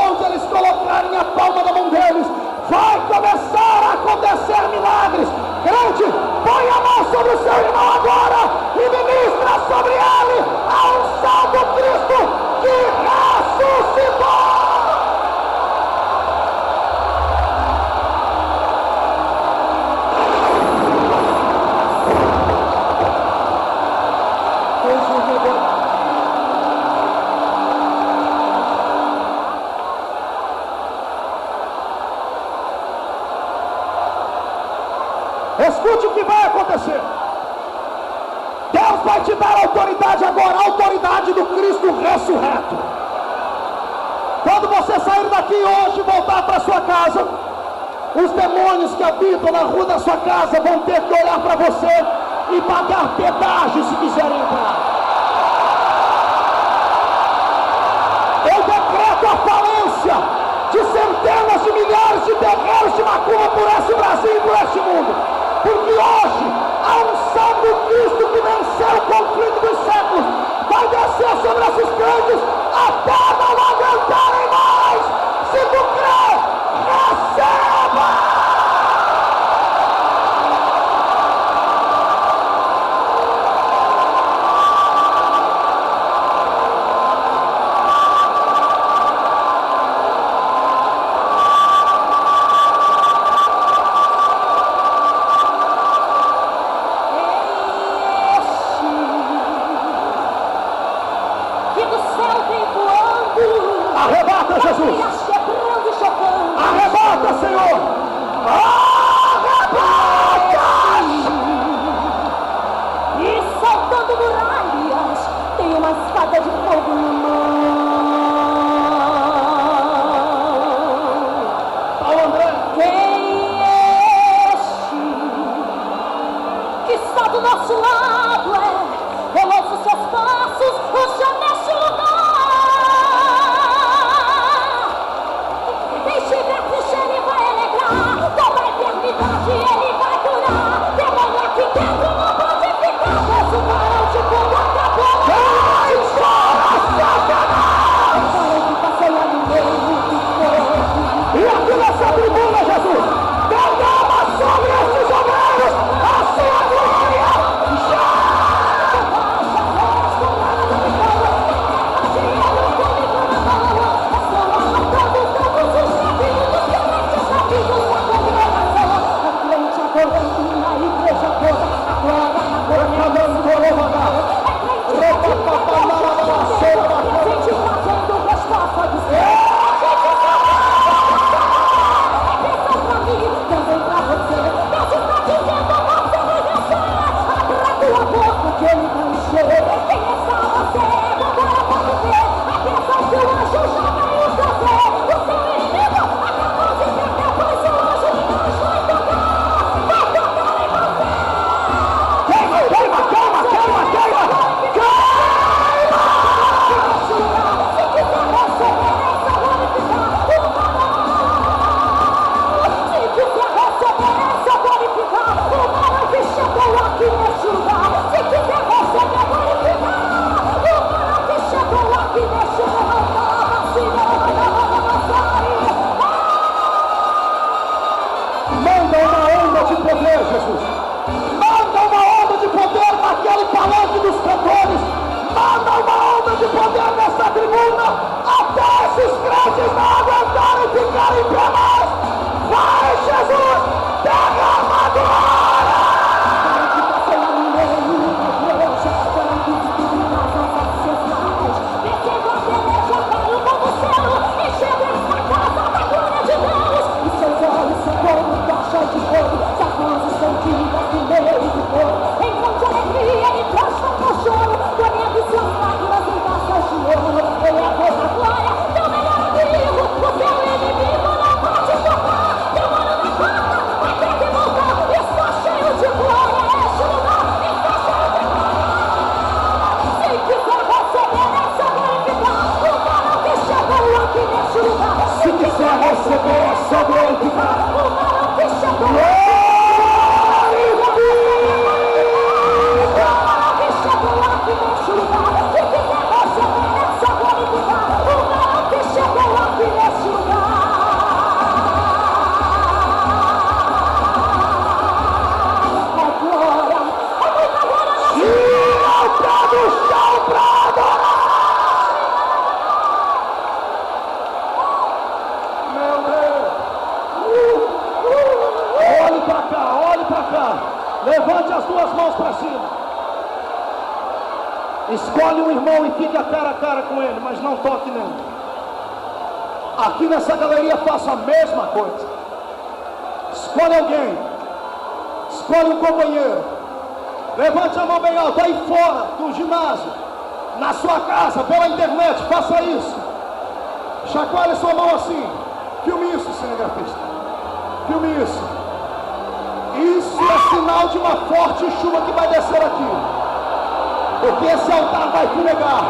onde eles colocarem a palma da mão deles, vai começar a acontecer milagres. Crente, põe a mão sobre o seu irmão agora e ministra sobre ele a unção do Cristo que ressuscitou. Escute o que vai acontecer. Deus vai te dar autoridade agora, a autoridade do Cristo ressurreto. Quando você sair daqui hoje e voltar para sua casa, os demônios que habitam na rua da sua casa vão ter que olhar para você e pagar pedágio se quiserem entrar. Eu decreto a falência de centenas de milhares de terreiros de macumba por esse Brasil e por este mundo. Porque hoje a unção do Cristo que venceu o conflito dos séculos vai descer sobre esses crentes até não aguentarem mais. Se tu crê, receba! Arrebata, Jesus! Arrebata, Senhor! Arrebata! E saltando muralhas, tem uma espada de fogo na mão. Quem é este que está do nosso lado? Eu ouço seus passos, o Senhor neste lugar. Ele vai alegrar, toda a eternidade ele vai curar. Demônio aqui dentro não pode ficar, pois o varão de fogo acabou. Vai fora, Satanás! Agora que passei a ninguém muito pouco. E aqui nessa tribuna, Jesus, derrama sobre esses obreiros a sua glória! Manda uma onda de poder, Jesus. Manda uma onda de poder naquele palanque dos cantores. Manda uma onda de poder nessa tribuna, até esses crentes não aguentarem ficar em pé mais. Vai, Jesus, derrama agora! De fogo, suas mãos estão vivas no meio do fogo. Então de alegria ele transforma o choro, colhendo suas lágrimas em taças de ouro. Ele é a glória, teu melhor amigo, o teu inimigo não pode Levante as duas mãos para cima. Escolhe um irmão e fique cara a cara com ele, mas não toque nele. Aqui nessa galeria faça a mesma coisa. Escolhe alguém. Escolhe um companheiro. Levante a mão bem alta aí fora do ginásio, na sua casa, pela internet, faça isso. Chacoalhe sua mão assim. Filme isso, cinegrafista. Filme isso. Isso é sinal de uma forte chuva que vai descer aqui. Porque esse altar vai fumegar.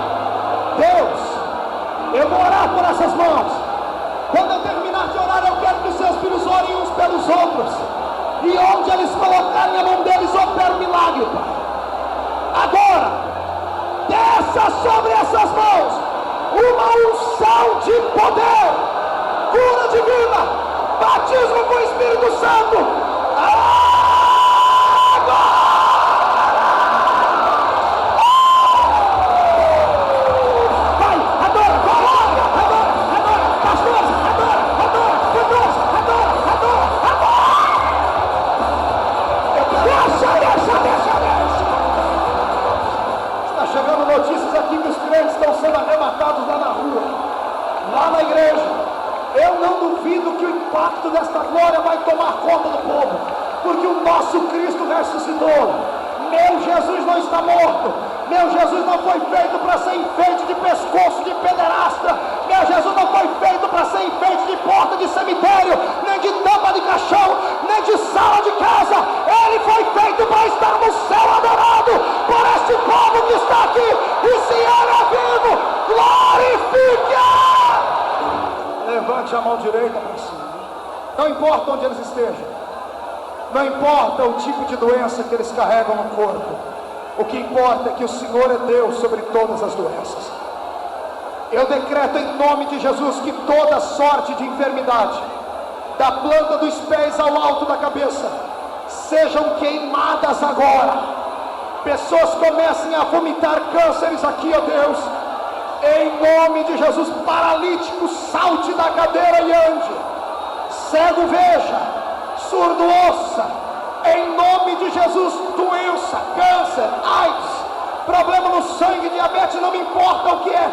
Deus, eu vou orar por essas mãos. Quando eu terminar de orar, eu quero que os seus filhos orem uns pelos outros. E onde eles colocarem a mão deles, opera o milagre, Pai. Agora, desça sobre essas mãos uma unção de poder, cura divina, batismo com o Espírito Santo. Notícias aqui que os crentes estão sendo arrebatados lá na rua, lá na igreja. Eu não duvido que o impacto desta glória vai tomar conta do povo, porque o nosso Cristo ressuscitou. Meu Jesus não está morto. Meu Jesus não foi feito para ser enfeite de pescoço de pederasta. Meu Jesus não foi feito para ser enfeite de porta de cemitério, nem de tampa de caixão, nem de sala de casa. Ele foi feito para estar no céu adorado por este povo que está aqui. E se ele é vivo, glorifique! Levante a mão direita para cima. Não importa onde eles estejam. Não importa o tipo de doença que eles carregam no corpo. O que importa é que o Senhor é Deus sobre todas as doenças. Eu decreto em nome de Jesus que toda sorte de enfermidade, da planta dos pés ao alto da cabeça, sejam queimadas agora. Pessoas comecem a vomitar cânceres aqui, ó Deus. Em nome de Jesus, paralítico salte da cadeira e ande. Cego veja, surdo ouça. Em nome de Jesus, doença, câncer, AIDS, problema no sangue, diabetes, não me importa o que é,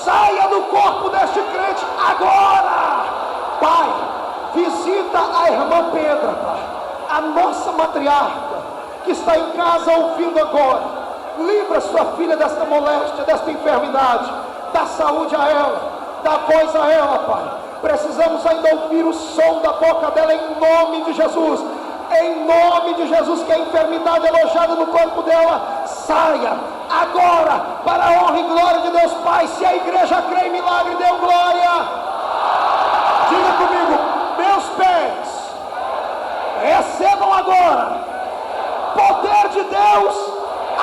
saia do corpo deste crente agora. Pai, visita a irmã Pedra, Pai, a nossa matriarca, que está em casa ouvindo agora. Livra sua filha desta moléstia, desta enfermidade, dá saúde a ela, dá voz a ela, Pai. Precisamos ainda ouvir o som da boca dela em nome de Jesus. Em nome de Jesus, que a enfermidade alojada no corpo dela saia agora, para a honra e glória de Deus Pai. Se a igreja crê em milagre, dê glória. Diga comigo: meus pés recebam agora poder de Deus,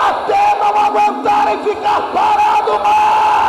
até não aguentarem ficar parado mais.